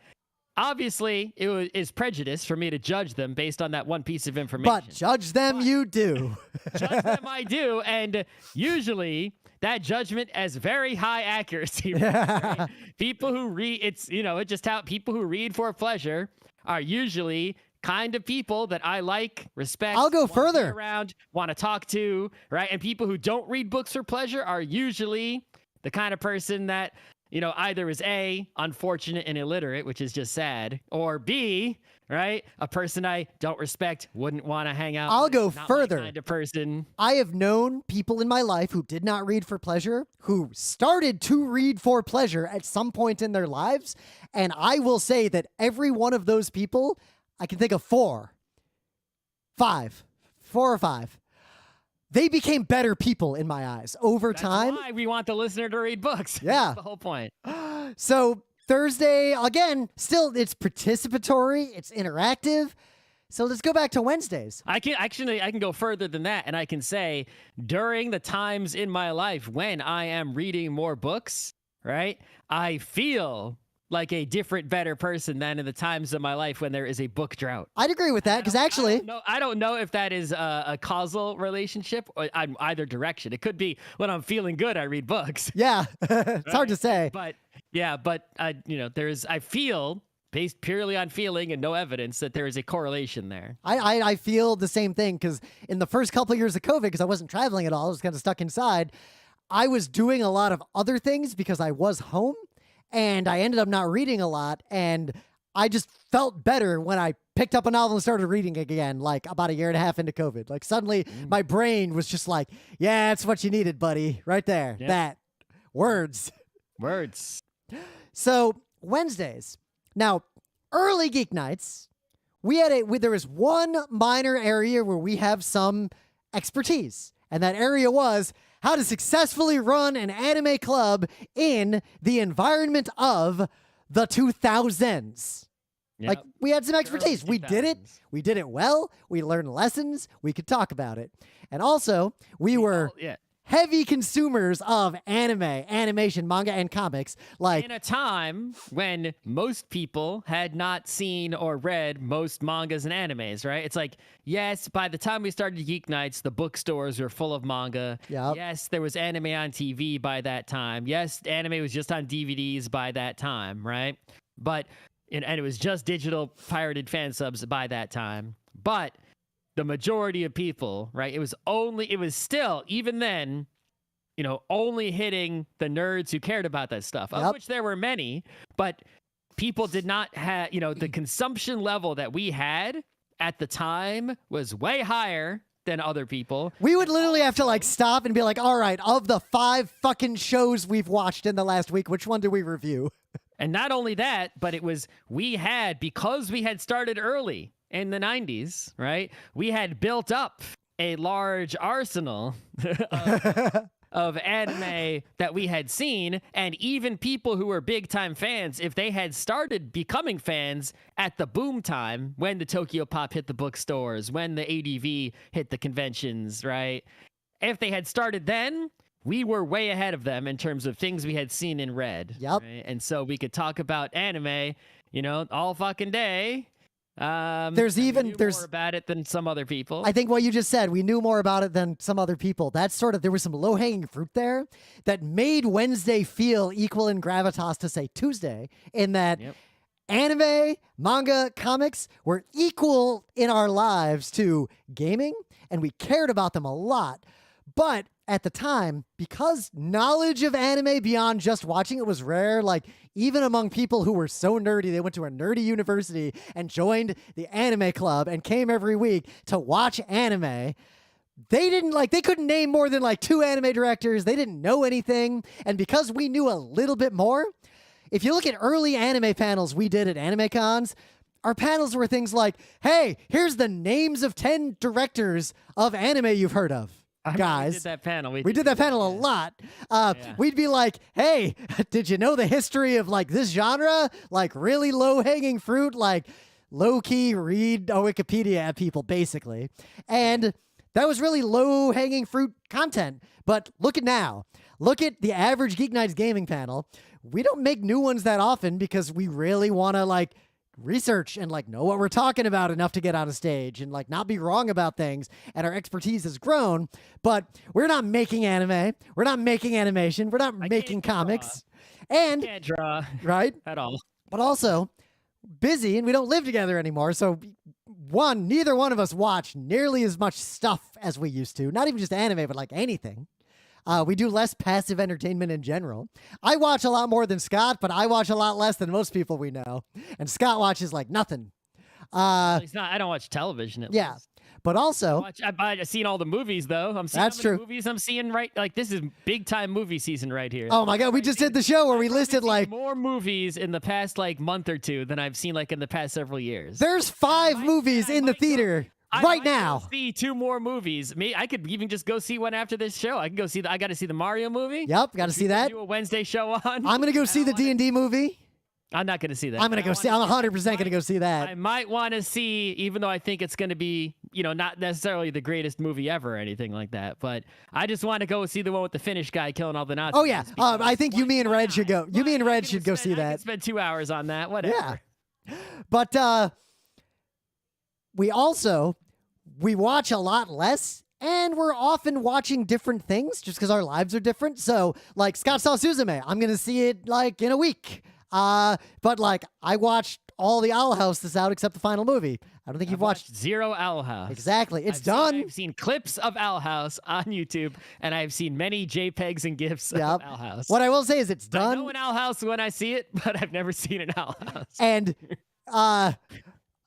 Obviously, it is prejudice for me to judge them based on that one piece of information. But judge them you do. Judge them I do, and usually that judgment has very high accuracy. Right? People who read, people who read for pleasure are usually kind of people that I like, respect. I'll go further. Want to talk to, right? And people who don't read books for pleasure are usually the kind of person that, either is A, unfortunate and illiterate, which is just sad, or B, right, a person I don't respect, wouldn't want to hang out with. I'll go further. My kind of person. I have known people in my life who did not read for pleasure, who started to read for pleasure at some point in their lives, and I will say that every one of those people, I can think of 4 or 5. They became better people in my eyes over time. That's why we want the listener to read books. Yeah. That's the whole point. So Thursday, again, still, it's participatory. It's interactive. So let's go back to Wednesdays. I can go further than that, and I can say during the times in my life when I am reading more books, right? I feel like a different, better person than in the times of my life when there is a book drought. I'd agree with that because actually, I don't know if that is a causal relationship or either direction. It could be when I'm feeling good, I read books. yeah, it's hard to say. But yeah, I feel based purely on feeling and no evidence that there is a correlation there. I feel the same thing because in the first couple of years of COVID, because I wasn't traveling at all, I was kind of stuck inside. I was doing a lot of other things because I was home, and I ended up not reading a lot. And I just felt better when I picked up a novel and started reading again, like about a year and a half into COVID. Like suddenly my brain was just like, yeah, that's what you needed, buddy. Right there. Yep. That. Words. So Wednesdays. Now, early Geek Nights, there was one minor area where we have some expertise, and that area was how to successfully run an anime club in the environment of the 2000s. Yep. Like, we had some expertise. Early We did it. 2000s. We did it well. We learned lessons. We could talk about it. And also, we were heavy consumers of anime, animation, manga, and comics. Like, in a time when most people had not seen or read most mangas and animes, right? It's like, yes, by the time we started Geek Nights, the bookstores were full of manga. Yep. Yes, there was anime on TV by that time. Yes, anime was just on DVDs by that time, right? And it was just digital pirated fan subs by that time. But the majority of people, right? It was still, even then, only hitting the nerds who cared about that stuff, of which there were many, but people did not have, the consumption level that we had at the time was way higher than other people. we would literally have to like stop and be like, all right, of the 5 fucking shows we've watched in the last week, which one do we review? And not only that, but because we had started early in the 90s, right? We had built up a large arsenal of anime that we had seen, and even people who were big time fans, if they had started becoming fans at the boom time when the Tokyo Pop hit the bookstores, when the ADV hit the conventions, right? If they had started then, we were way ahead of them in terms of things we had seen and read. Yep. Right? And so we could talk about anime, all fucking day. There's we knew more about it than some other people. I think what you just said, we knew more about it than some other people. That's there was some low-hanging fruit there that made Wednesday feel equal in gravitas to, say, Tuesday, in that anime, manga, comics were equal in our lives to gaming, and we cared about them a lot. But at the time, because knowledge of anime beyond just watching it was rare, like even among people who were so nerdy, they went to a nerdy university and joined the anime club and came every week to watch anime. They couldn't name more than like 2 anime directors. They didn't know anything. And because we knew a little bit more, if you look at early anime panels we did at Anime Cons, our panels were things like, hey, here's the names of 10 directors of anime you've heard of. Guys, we did that panel. We did that panel a lot. We'd be like, hey, did you know the history of like this genre? Like really low hanging fruit, like low key read a Wikipedia at people basically. And that was really low hanging fruit content. But look at now. Look at the average Geek Nights gaming panel. We don't make new ones that often because we really want to like research and like know what we're talking about enough to get on a stage and like not be wrong about things, and our expertise has grown, but we're not making anime, we're not making animation, we're not making comics, and can't draw right at all, but also busy, and we don't live together anymore, so neither one of us watch nearly as much stuff as we used to, not even just anime but like anything. We do less passive entertainment in general. I watch a lot more than Scott, but I watch a lot less than most people we know. And Scott watches like nothing. It's not. I don't watch television. At least. But also, I've seen all the movies though. I'm seeing that's true. Movies I'm seeing right. Like this is big time movie season right here. Oh my god, we just did the show where we listed like more movies in the past like month or two than I've seen like in the past several years. There's 5 movies in the theater. Right now, see 2 more movies. I could even just go see one after this show. I can go see. I got to see the Mario movie. Yep, got to see that. Do a Wednesday show on. I'm gonna go see the D&D movie. I'm not going to see that. I'm gonna go see. I'm 100% gonna go see I that. might want to see, even though I think it's going to be, not necessarily the greatest movie ever or anything like that. But I just want to go see the one with the Finnish guy killing all the Nazis. Oh yeah, I think you, me, and Red should go. You, me, and Red should go see I that. could spend 2 hours on that. Whatever. Yeah. But we watch a lot less, and we're often watching different things just because our lives are different. So, like Scott saw Suzume, I'm gonna see it like in a week. But like I watched all the Owl House that's out except the final movie. I don't think you've watched zero Owl House. Exactly. It's done. I've seen clips of Owl House on YouTube, and I've seen many JPEGs and GIFs of Owl House. What I will say is it's done. I know an Owl House when I see it, but I've never seen an Owl House. And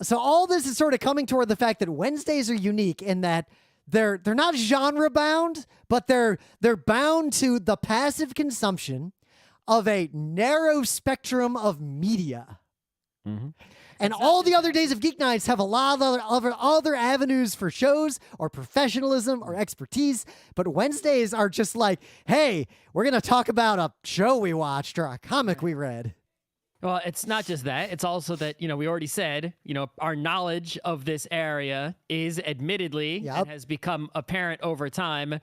so all this is sort of coming toward the fact that Wednesdays are unique in that they're not genre bound, but they're bound to the passive consumption of a narrow spectrum of media. Mm-hmm. And all the other days of Geek Nights have a lot of other avenues for shows or professionalism or expertise. But Wednesdays are just like, hey, we're going to talk about a show we watched or a comic we read. Well, it's not just that. It's also that, we already said, our knowledge of this area is admittedly and has become apparent over time,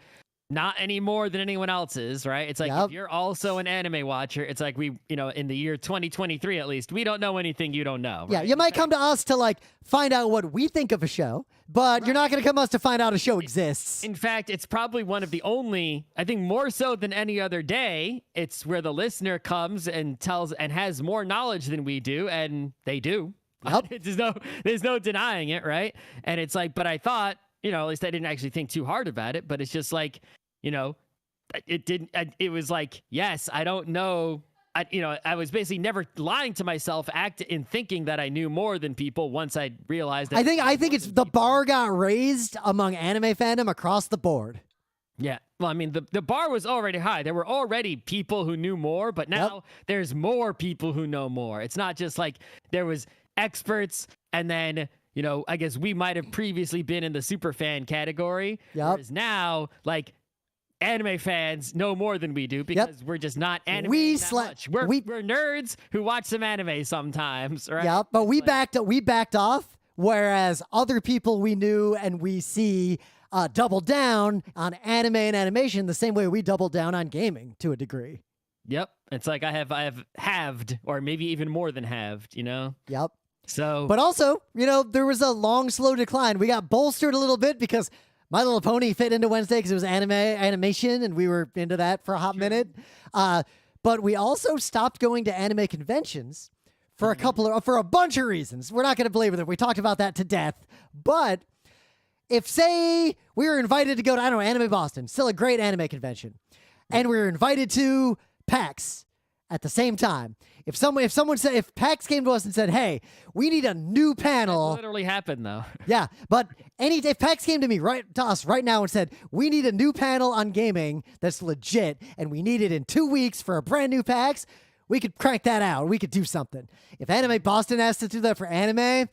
not any more than anyone else's, right? It's like if you're also an anime watcher, it's like we, in the year 2023 at least, we don't know anything you don't know. Right? Yeah, you might come to us to like find out what we think of a show, but you're not going to come to us to find out a show exists. In fact, it's probably one of the only, I think more so than any other day, it's where the listener comes and tells and has more knowledge than we do, and they do. Yep. There's no denying it, right? And it's like, but I thought, at least I didn't actually think too hard about it, but it's just like, it was like, yes, I don't know. I was basically never lying to myself, in thinking that I knew more than people once I realized that. I think it's the bar got raised among anime fandom across the board. Yeah. Well, I mean, the bar was already high. There were already people who knew more, but now there's more people who know more. It's not just like there was experts and then, I guess we might have previously been in the super fan category. Whereas now, like, anime fans know more than we do because we're just not anime that much. We're nerds who watch some anime sometimes, right? Yeah, but we backed off, whereas other people we knew and we see double down on anime and animation the same way we double down on gaming to a degree. Yep. It's like I have halved, or maybe even more than halved, Yep. So, but also, there was a long, slow decline. We got bolstered a little bit because My Little Pony fit into Wednesday because it was animation, and we were into that for a hot minute. But we also stopped going to anime conventions for for a bunch of reasons. We're not going to belabor them. We talked about that to death. But if, say, we were invited to go to, Anime Boston, still a great anime convention, and we were invited to PAX at the same time. If PAX came to us and said, hey, we need a new panel. That literally happened, though. Yeah, but if PAX came to us right now and said, we need a new panel on gaming that's legit, and we need it in 2 weeks for a brand new PAX, we could crank that out. We could do something. If Anime Boston asked to do that for anime,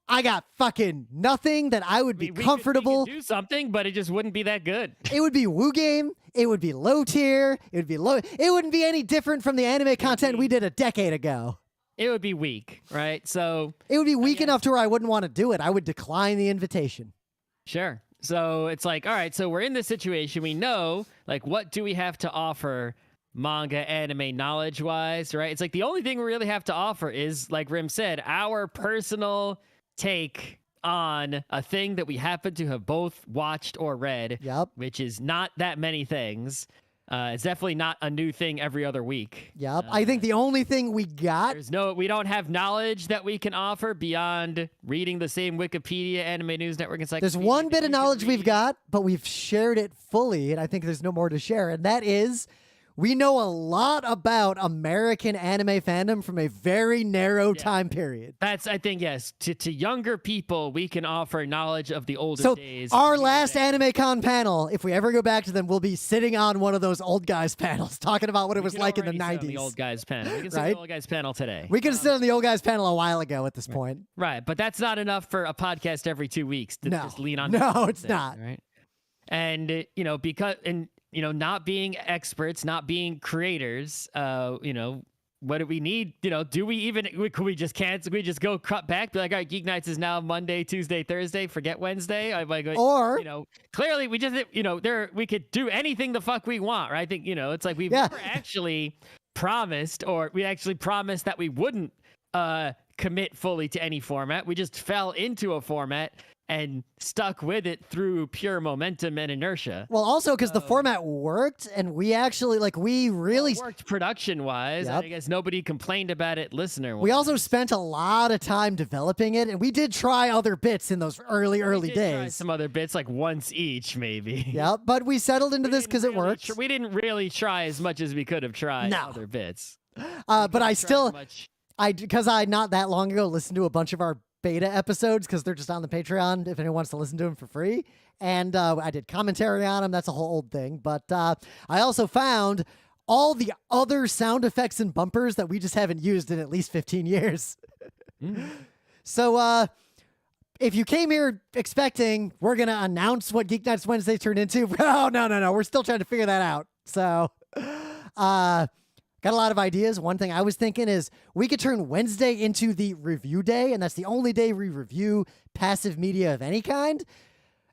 I got fucking nothing that I would be comfortable. We could do something, but it just wouldn't be that good. It would be Woo Game. It would be low tier. It would be low. It wouldn't be any different from the anime content we did a decade ago. It would be weak, right? So it would be weak enough to where I wouldn't want to do it. I would decline the invitation. Sure. So it's like, all right, so we're in this situation. We know, like, what do we have to offer manga, anime, knowledge-wise, right? It's like the only thing we really have to offer is, like Rim said, our personal take on a thing that we happen to have both watched or read, which is not that many things. It's definitely not a new thing every other week. Yep. I think the only thing we got... we don't have knowledge that we can offer beyond reading the same Wikipedia, Anime News Network, encyclopedia. There's one bit of knowledge we've got, but we've shared it fully, and I think there's no more to share, and that is... we know a lot about American anime fandom from a very narrow time period. That's, I think, yes. To younger people, we can offer knowledge of the older days. So our last AnimeCon panel, if we ever go back to them, we'll be sitting on one of those old guys panels talking about what it was like in the 90s. The old guys panel. We can sit on the old guys panel today. We could sit on the old guys panel a while ago at this point. Right, but that's not enough for a podcast every 2 weeks to just lean on. No, it's not. Right? And, not being experts, not being creators, what do we need? Do we even, could we just cancel? Could we just go cut back? Be like, all right, Geek Nights is now Monday, Tuesday, Thursday. Forget Wednesday. I'm like, Or clearly we just, we could do anything the fuck we want, right? I think, it's like we've never actually promised, or we actually promised that we wouldn't commit fully to any format. We just fell into a format and stuck with it through pure momentum and inertia. well, also because the format worked, and we actually we really worked production wise. I guess nobody complained about it listener wise. we also spent a lot of time developing it, and we did try other bits in those early Try days. some other bits, like once each, maybe. Yeah, but we settled into this because it worked. We didn't really try as much as we could have tried other bits. But I still, much. because I not that long ago listened to a bunch of our beta episodes because they're just on the Patreon if anyone wants to listen to them for free. And I did commentary on them. That's a whole old thing. But I also found all the other sound effects and bumpers that we just haven't used in at least 15 years. So if you came here expecting we're going to announce what Geek Nights Wednesday turned into, oh, no. We're still trying to figure that out. So got a lot of ideas. One thing I was thinking is we could turn Wednesday into the review day, and that's the only day we review passive media of any kind.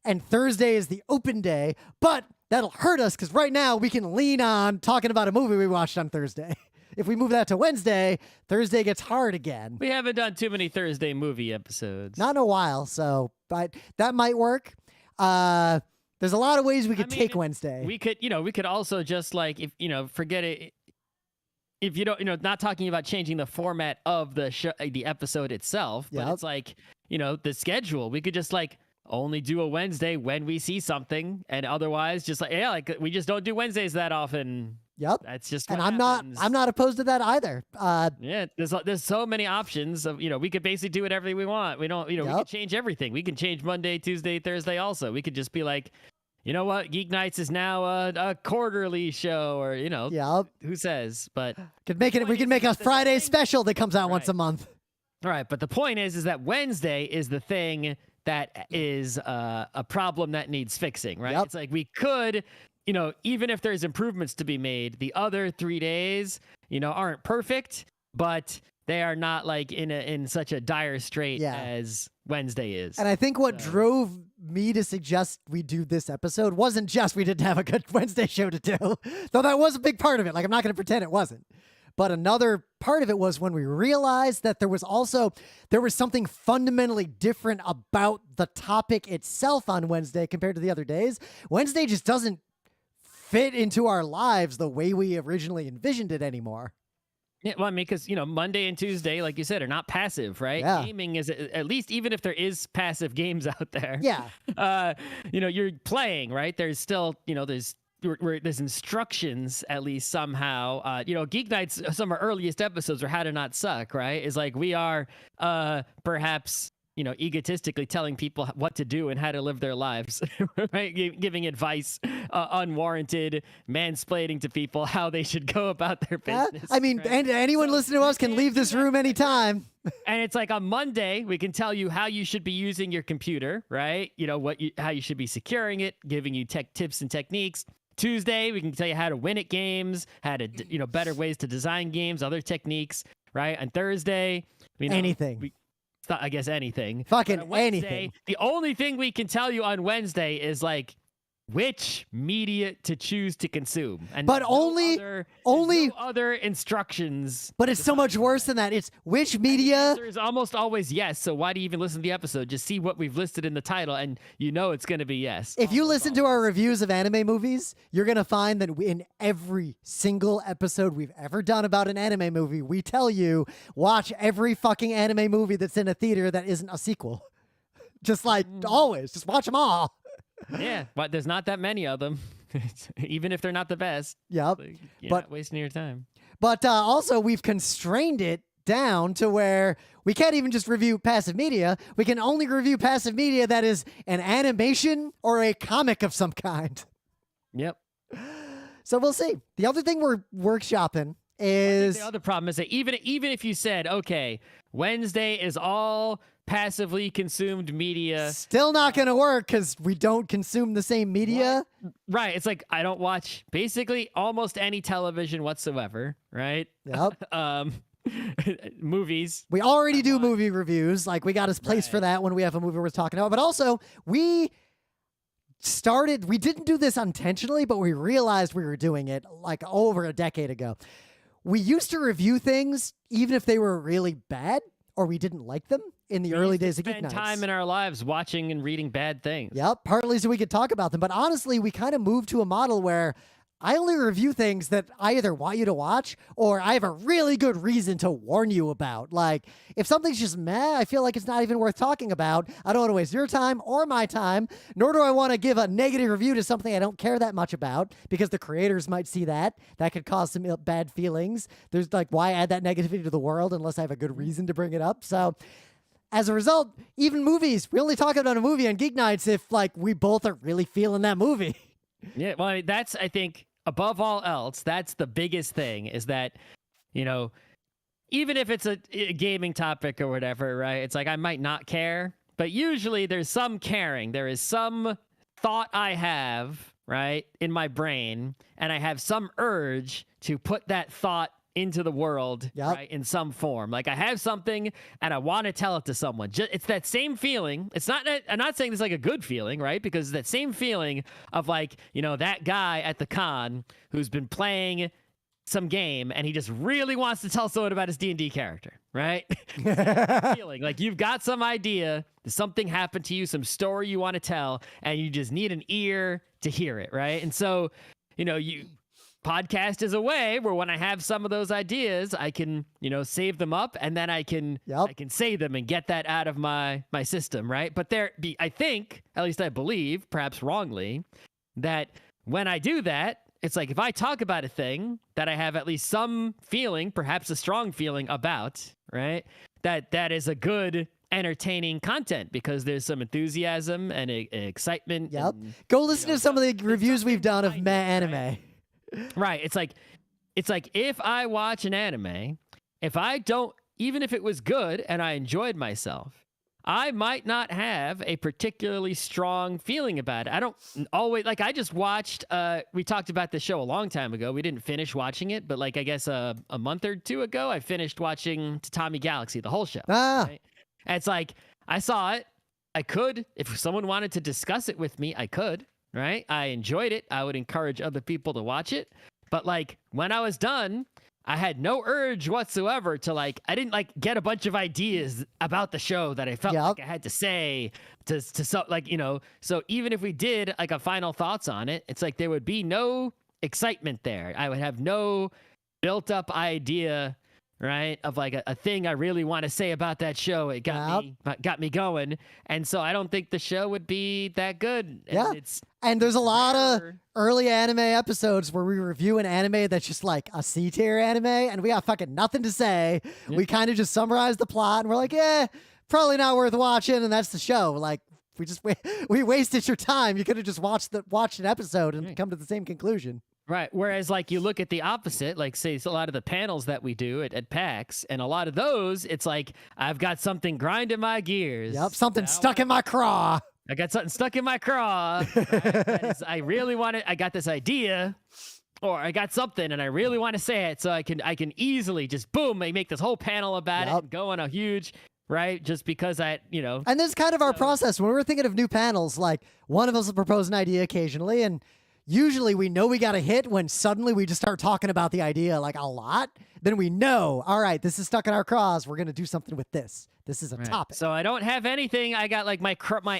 And Thursday is the open day, but that'll hurt us because right now we can lean on talking about a movie we watched on Thursday. If we move that to Wednesday, Thursday gets hard again. We haven't done too many Thursday movie episodes. Not in a while, so but that might work. There's a lot of ways we could take Wednesday. We could also just forget it. If you don't, not talking about changing the format of the show, the episode itself, but it's like, the schedule. We could just only do a Wednesday when we see something, and otherwise just we just don't do Wednesdays that often. Yep. That's just and what happens. I'm not opposed to that either. Yeah, there's so many options of, we could basically do whatever we want. We don't, we can change everything. We can change Monday, Tuesday, Thursday also. We could just be like, you know what? Geek Nights is now a quarterly show, or who says? But we can make a Friday special that comes out once a month. All right, but the point is that Wednesday is the thing that is a problem that needs fixing, right? Yep. It's like we could, even if there's improvements to be made, the other 3 days, aren't perfect, but they are not in such a dire strait as Wednesday is. And I think what drove me to suggest we do this episode wasn't just we didn't have a good Wednesday show to do, though that was a big part of it. I'm not going to pretend it wasn't. But another part of it was when we realized that there was something fundamentally different about the topic itself on Wednesday compared to the other days. Wednesday just doesn't fit into our lives the way we originally envisioned it anymore. Yeah, well, because, Monday and Tuesday, like you said, are not passive, right? Yeah. Gaming is, at least even if there is passive games out there. Yeah. You're playing, right? There's still, there's instructions at least somehow. Geek Nights, some of our earliest episodes are How to Not Suck, right? Is like we are perhaps egotistically telling people what to do and how to live their lives, right? Giving advice, unwarranted mansplaining to people how they should go about their business. Right? And anyone listening to us can leave this room anytime. And it's like on Monday, we can tell you how you should be using your computer, right? How you should be securing it, giving you tech tips and techniques. Tuesday, we can tell you how to win at games, how to, better ways to design games, other techniques, right? On Thursday, anything. I guess anything. Fucking Wednesday, anything. The only thing we can tell you on Wednesday is which media to choose to consume, and but only no other instructions. But it's so much worse than that. It's which media. There's almost always yes. So why do you even listen to the episode? Just see what we've listed in the title, and it's going to be yes. If you listen to our reviews of anime movies, you're going to find that in every single episode we've ever done about an anime movie, we tell you watch every fucking anime movie that's in a theater that isn't a sequel. Just always, just watch them all. Yeah, but there's not that many of them, even if they're not the best. Yep. You're not wasting your time. But also, we've constrained it down to where we can't even just review passive media. We can only review passive media that is an animation or a comic of some kind. Yep. So we'll see. The other thing we're workshopping is... The other problem is that even if you said, okay, Wednesday is all passively consumed media. Still not going to work because we don't consume the same media. Right. It's like I don't watch basically almost any television whatsoever, right? Yep. Movies. We already do movie reviews. Like, we got a place for that when we have a movie we're talking about. But also, we didn't do this intentionally, but we realized we were doing it like over a decade ago. We used to review things even if they were really bad or we didn't like them in the early days of Geek Spend Nights. time in our lives watching and reading bad things. Yep, partly so we could talk about them. But honestly, we kind of moved to a model where I only review things that I either want you to watch or I have a really good reason to warn you about. Like, if something's just meh, I feel like it's not even worth talking about. I don't want to waste your time or my time, nor do I want to give a negative review to something I don't care that much about because the creators might see that. That could cause some bad feelings. There's like, why add that negativity to the world unless I have a good reason to bring it up? So as a result, even movies, we only talk about a movie on Geek Nights if like we both are really feeling that movie. Yeah, well, I mean, that's, I think, above all else, that's the biggest thing is that, you know, even if it's a gaming topic or whatever, right? It's like I might not care, but usually there's some caring. There is some thought I have, right, in my brain, and I have some urge to put that thought into the world, right, in some form. Like I have something and I want to tell it to someone. It's that same feeling. It's not, I'm not saying it's like a good feeling, right? Because that same feeling of like, you know, that guy at the con who's been playing some game and he just really wants to tell someone about his D&D character, right? Feeling like you've got some idea, something happened to you, some story you want to tell, and you just need an ear to hear it, right? And so, you know, podcast is a way where when I have some of those ideas, I can, you know, save them up and then I can say them and get that out of my system, right? But I think, at least I believe, perhaps wrongly, that when I do that, it's like if I talk about a thing that I have at least some feeling, perhaps a strong feeling about, right? That is a good entertaining content because there's some enthusiasm and excitement. Yep. And, go listen to some of the reviews we've done of meh anime. Right. It's like if I watch an anime, if I don't, even if it was good and I enjoyed myself, I might not have a particularly strong feeling about it. I don't always, like I just watched, we talked about this show a long time ago. We didn't finish watching it, but like I guess a month or two ago, I finished watching Tatami Galaxy, the whole show. Right? And it's like, I saw it. I could, if someone wanted to discuss it with me, I could. Right? I enjoyed it. I would encourage other people to watch it. But like when I was done, I had no urge whatsoever to like, I didn't like get a bunch of ideas about the show that I felt like I had to say to so like, you know, so even if we did like a final thoughts on it, it's like there would be no excitement there. I would have no built up idea, right, of like a thing I really want to say about that show. It got me going, and so I don't think the show would be that good. And there's a lot of early anime episodes where we review an anime that's just like a C tier anime, and we got fucking nothing to say. Yeah. We kind of just summarize the plot, and we're like, probably not worth watching, and that's the show. Like we wasted your time. You could have just watched an episode and come to the same conclusion. Right. Whereas, like, you look at the opposite, like, say, a lot of the panels that we do at PAX, and a lot of those, it's like, I've got something grinding my gears. Yep, something stuck in my craw. I got something stuck in my craw. Right? I really want it. I got this idea, or I got something, and I really want to say it, so I can easily just, boom, make this whole panel about it and go on a huge... Right? Just because you know... And this is kind of our process. When we're thinking of new panels, like, one of us will propose an idea occasionally, and usually we know we got a hit when suddenly we just start talking about the idea like a lot. Then we know, all right, this is stuck in our craws. We're going to do something with this. This is a topic. So I don't have anything. I got like my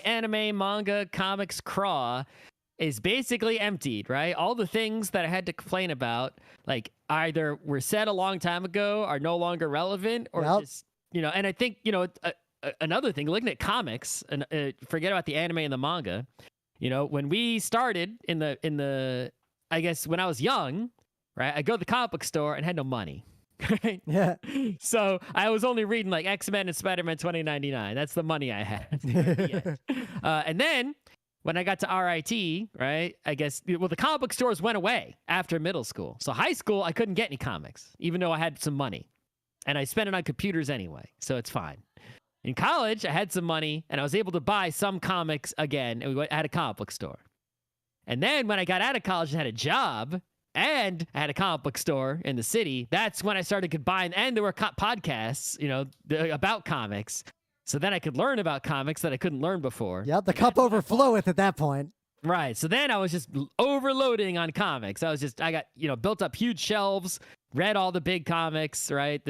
anime, manga, comics craw is basically emptied, right? All the things that I had to complain about, like either were said a long time ago, are no longer relevant, or just, you know, and I think, you know, another thing, looking at comics, and forget about the anime and the manga. You know, when we started in the, I guess when I was young, right, I go to the comic book store and had no money. Right? Yeah. So I was only reading like X-Men and Spider-Man 2099. That's the money I had. And then when I got to RIT, right, I guess, well, the comic book stores went away after middle school. So high school, I couldn't get any comics, even though I had some money. And I spent it on computers anyway, so it's fine. In college, I had some money and I was able to buy some comics again, and we went, I had a comic book store. And then when I got out of college and had a job and I had a comic book store in the city, that's when I started combining, and there were podcasts, about comics. So then I could learn about comics that I couldn't learn before. Yep, the cup overfloweth at that point. Right. So then I was just overloading on comics. I got, built up huge shelves, read all the big comics, right?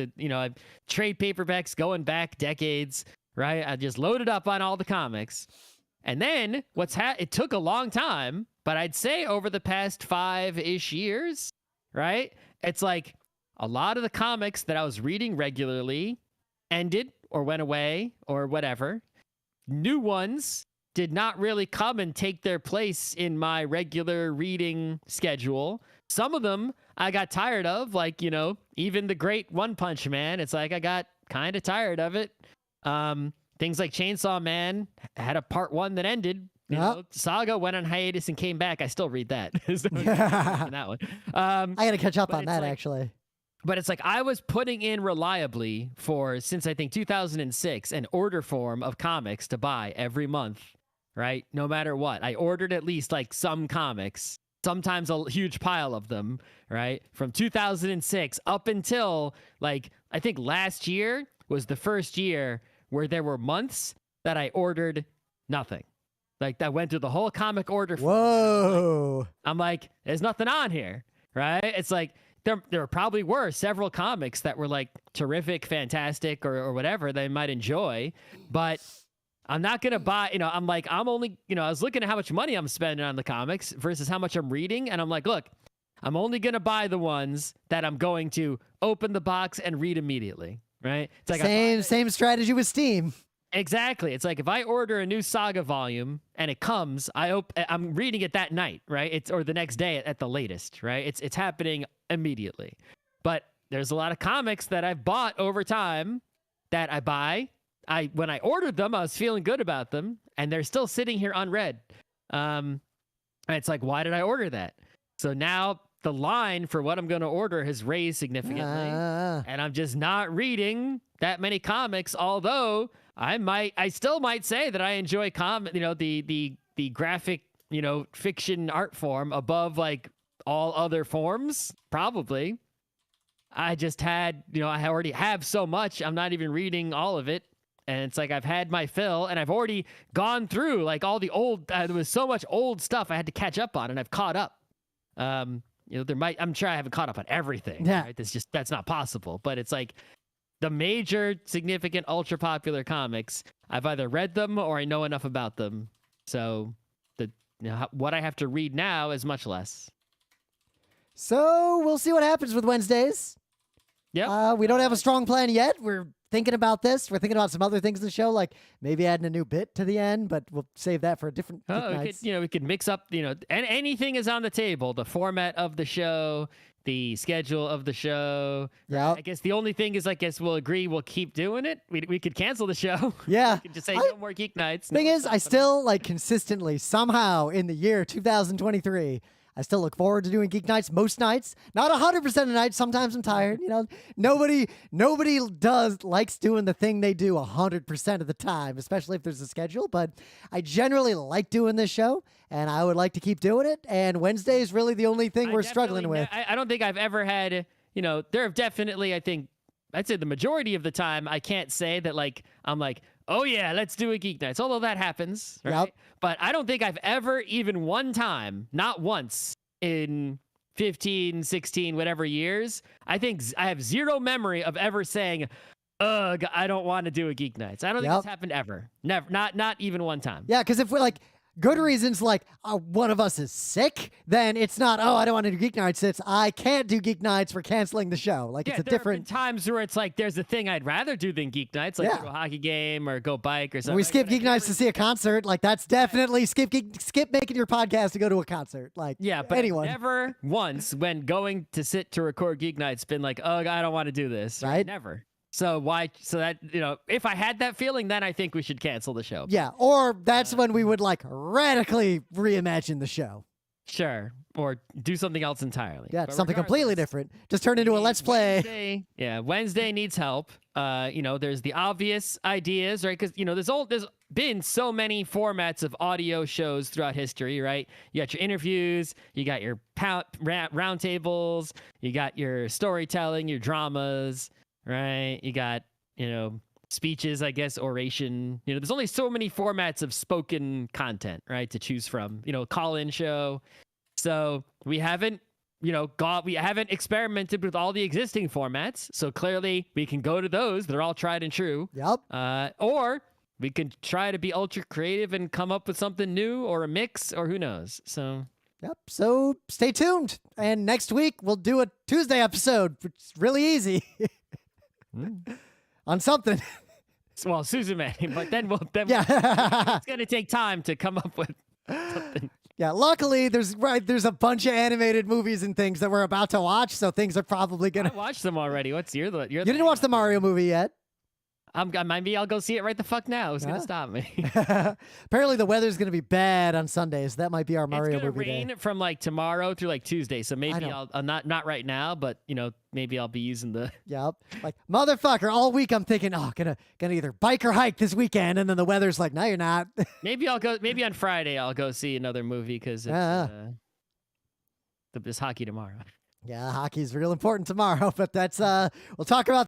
Trade paperbacks going back decades, right? I just loaded up on all the comics. And then it took a long time, but I'd say over the past 5-ish years, right? It's like a lot of the comics that I was reading regularly ended or went away or whatever. New ones did not really come and take their place in my regular reading schedule. Some of them I got tired of, like, even the great One Punch Man. It's like I got kind of tired of it. Things like Chainsaw Man had a part 1 that ended. Saga went on hiatus and came back. I still read that. That one. I got to catch up on that, actually. But it's like I was putting in reliably since I think 2006 an order form of comics to buy every month, right? No matter what. I ordered at least like some comics, sometimes a huge pile of them, right? From 2006 up until like, I think last year was the first year where there were months that I ordered nothing. Like that went through the whole comic order form. Whoa. I'm like, there's nothing on here, right? It's like, there probably were several comics that were like terrific, fantastic, or whatever they might enjoy, but I'm not going to buy, I'm only, I was looking at how much money I'm spending on the comics versus how much I'm reading. And I'm like, look, I'm only going to buy the ones that I'm going to open the box and read immediately. Right. It's like same strategy with Steam. Exactly. It's like if I order a new Saga volume and it comes, I'm reading it that night, right? Or the next day at the latest, right? It's happening immediately. But there's a lot of comics that I've bought over time that I buy. When I ordered them, I was feeling good about them, and they're still sitting here unread. And it's like, why did I order that? So now the line for what I'm going to order has raised significantly, and I'm just not reading that many comics, although I still might say that I enjoy the graphic, fiction art form above like all other forms, probably. I just had, I already have so much. I'm not even reading all of it. And it's like I've had my fill, and I've already gone through like all the old, there was so much old stuff I had to catch up on, and I've caught up. I'm sure I haven't caught up on everything. Yeah. Right? That's not possible. But it's like, the major, significant, ultra-popular comics, I've either read them or I know enough about them. So what I have to read now is much less. So we'll see what happens with Wednesdays. Yeah. We don't have a strong plan yet. We're thinking about this. We're thinking about some other things in the show, like maybe adding a new bit to the end, but we'll save that for a different nights. We could mix up, and anything is on the table. The format of the show, the schedule of the show. Yeah. I guess the only thing is, we'll agree we'll keep doing it. We could cancel the show. Yeah. We could just say no more Geek Nights. Thing is, I still consistently somehow in the year 2023, I still look forward to doing Geek Nights most nights. Not 100% of the nights. Sometimes I'm tired. Nobody likes doing the thing they do 100% of the time, especially if there's a schedule. But I generally like doing this show, and I would like to keep doing it. And Wednesday is really the only thing we're struggling with. I don't think I've ever had, there have definitely, I'd say the majority of the time, I can't say that I'm like, oh yeah, let's do a Geek Nights. Although that happens, right? Yep. But I don't think I've ever, even one time, not once in 15, 16, whatever years, I think I have zero memory of ever saying, ugh, I don't want to do a Geek Nights. I don't think it's happened ever. Never. Not even one time. Yeah, because if we're good reasons, one of us is sick, then it's not, oh, I don't want to do Geek Nights. It's, I can't do Geek Nights, we're canceling the show. It's a different... There have been times where it's like, there's a thing I'd rather do than Geek Nights, go to a hockey game or go bike or something. We skip Geek Nights to see a concert. That's definitely skip making your podcast to go to a concert. Yeah, but anyone. Never once when going to sit to record Geek Nights been like, oh, I don't want to do this. Right? Never. So why? So that, if I had that feeling, then I think we should cancel the show. Yeah, or that's when we would radically reimagine the show. Sure. Or do something else entirely. Yeah, But something completely regardless, different. Just turn into a let's play. Wednesday needs help. There's the obvious ideas, right? Because there's been so many formats of audio shows throughout history, right? You got your interviews, you got your roundtables, you got your storytelling, your dramas, right? You got speeches, I guess, oration. There's only so many formats of spoken content, right, to choose from. Call-in show. So we haven't experimented with all the existing formats. So clearly we can go to those. They're all tried and true. Yep. Or we can try to be ultra creative and come up with something new or a mix or who knows. So Yep. So stay tuned. And next week we'll do a Tuesday episode, which is really easy. On something. well, Suzume, but then Yeah. it's gonna take time to come up with something. Yeah, luckily there's a bunch of animated movies and things that we're about to watch, so things are probably I gonna. watched them already. What's your You didn't watch the Mario movie yet. Maybe I'll go see it right the fuck now. Who's gonna stop me? Apparently the weather's gonna be bad on Sundays. That might be our Mario it's gonna movie rain day. from like tomorrow through like Tuesday. So maybe know. I'll not right now, but maybe I'll be using the. Yep. Like motherfucker, all week I'm thinking, gonna either bike or hike this weekend, and then the weather's like, no, you're not. Maybe I'll go. Maybe on Friday I'll go see another movie because it's hockey tomorrow. Yeah, hockey's real important tomorrow, but that's we'll talk about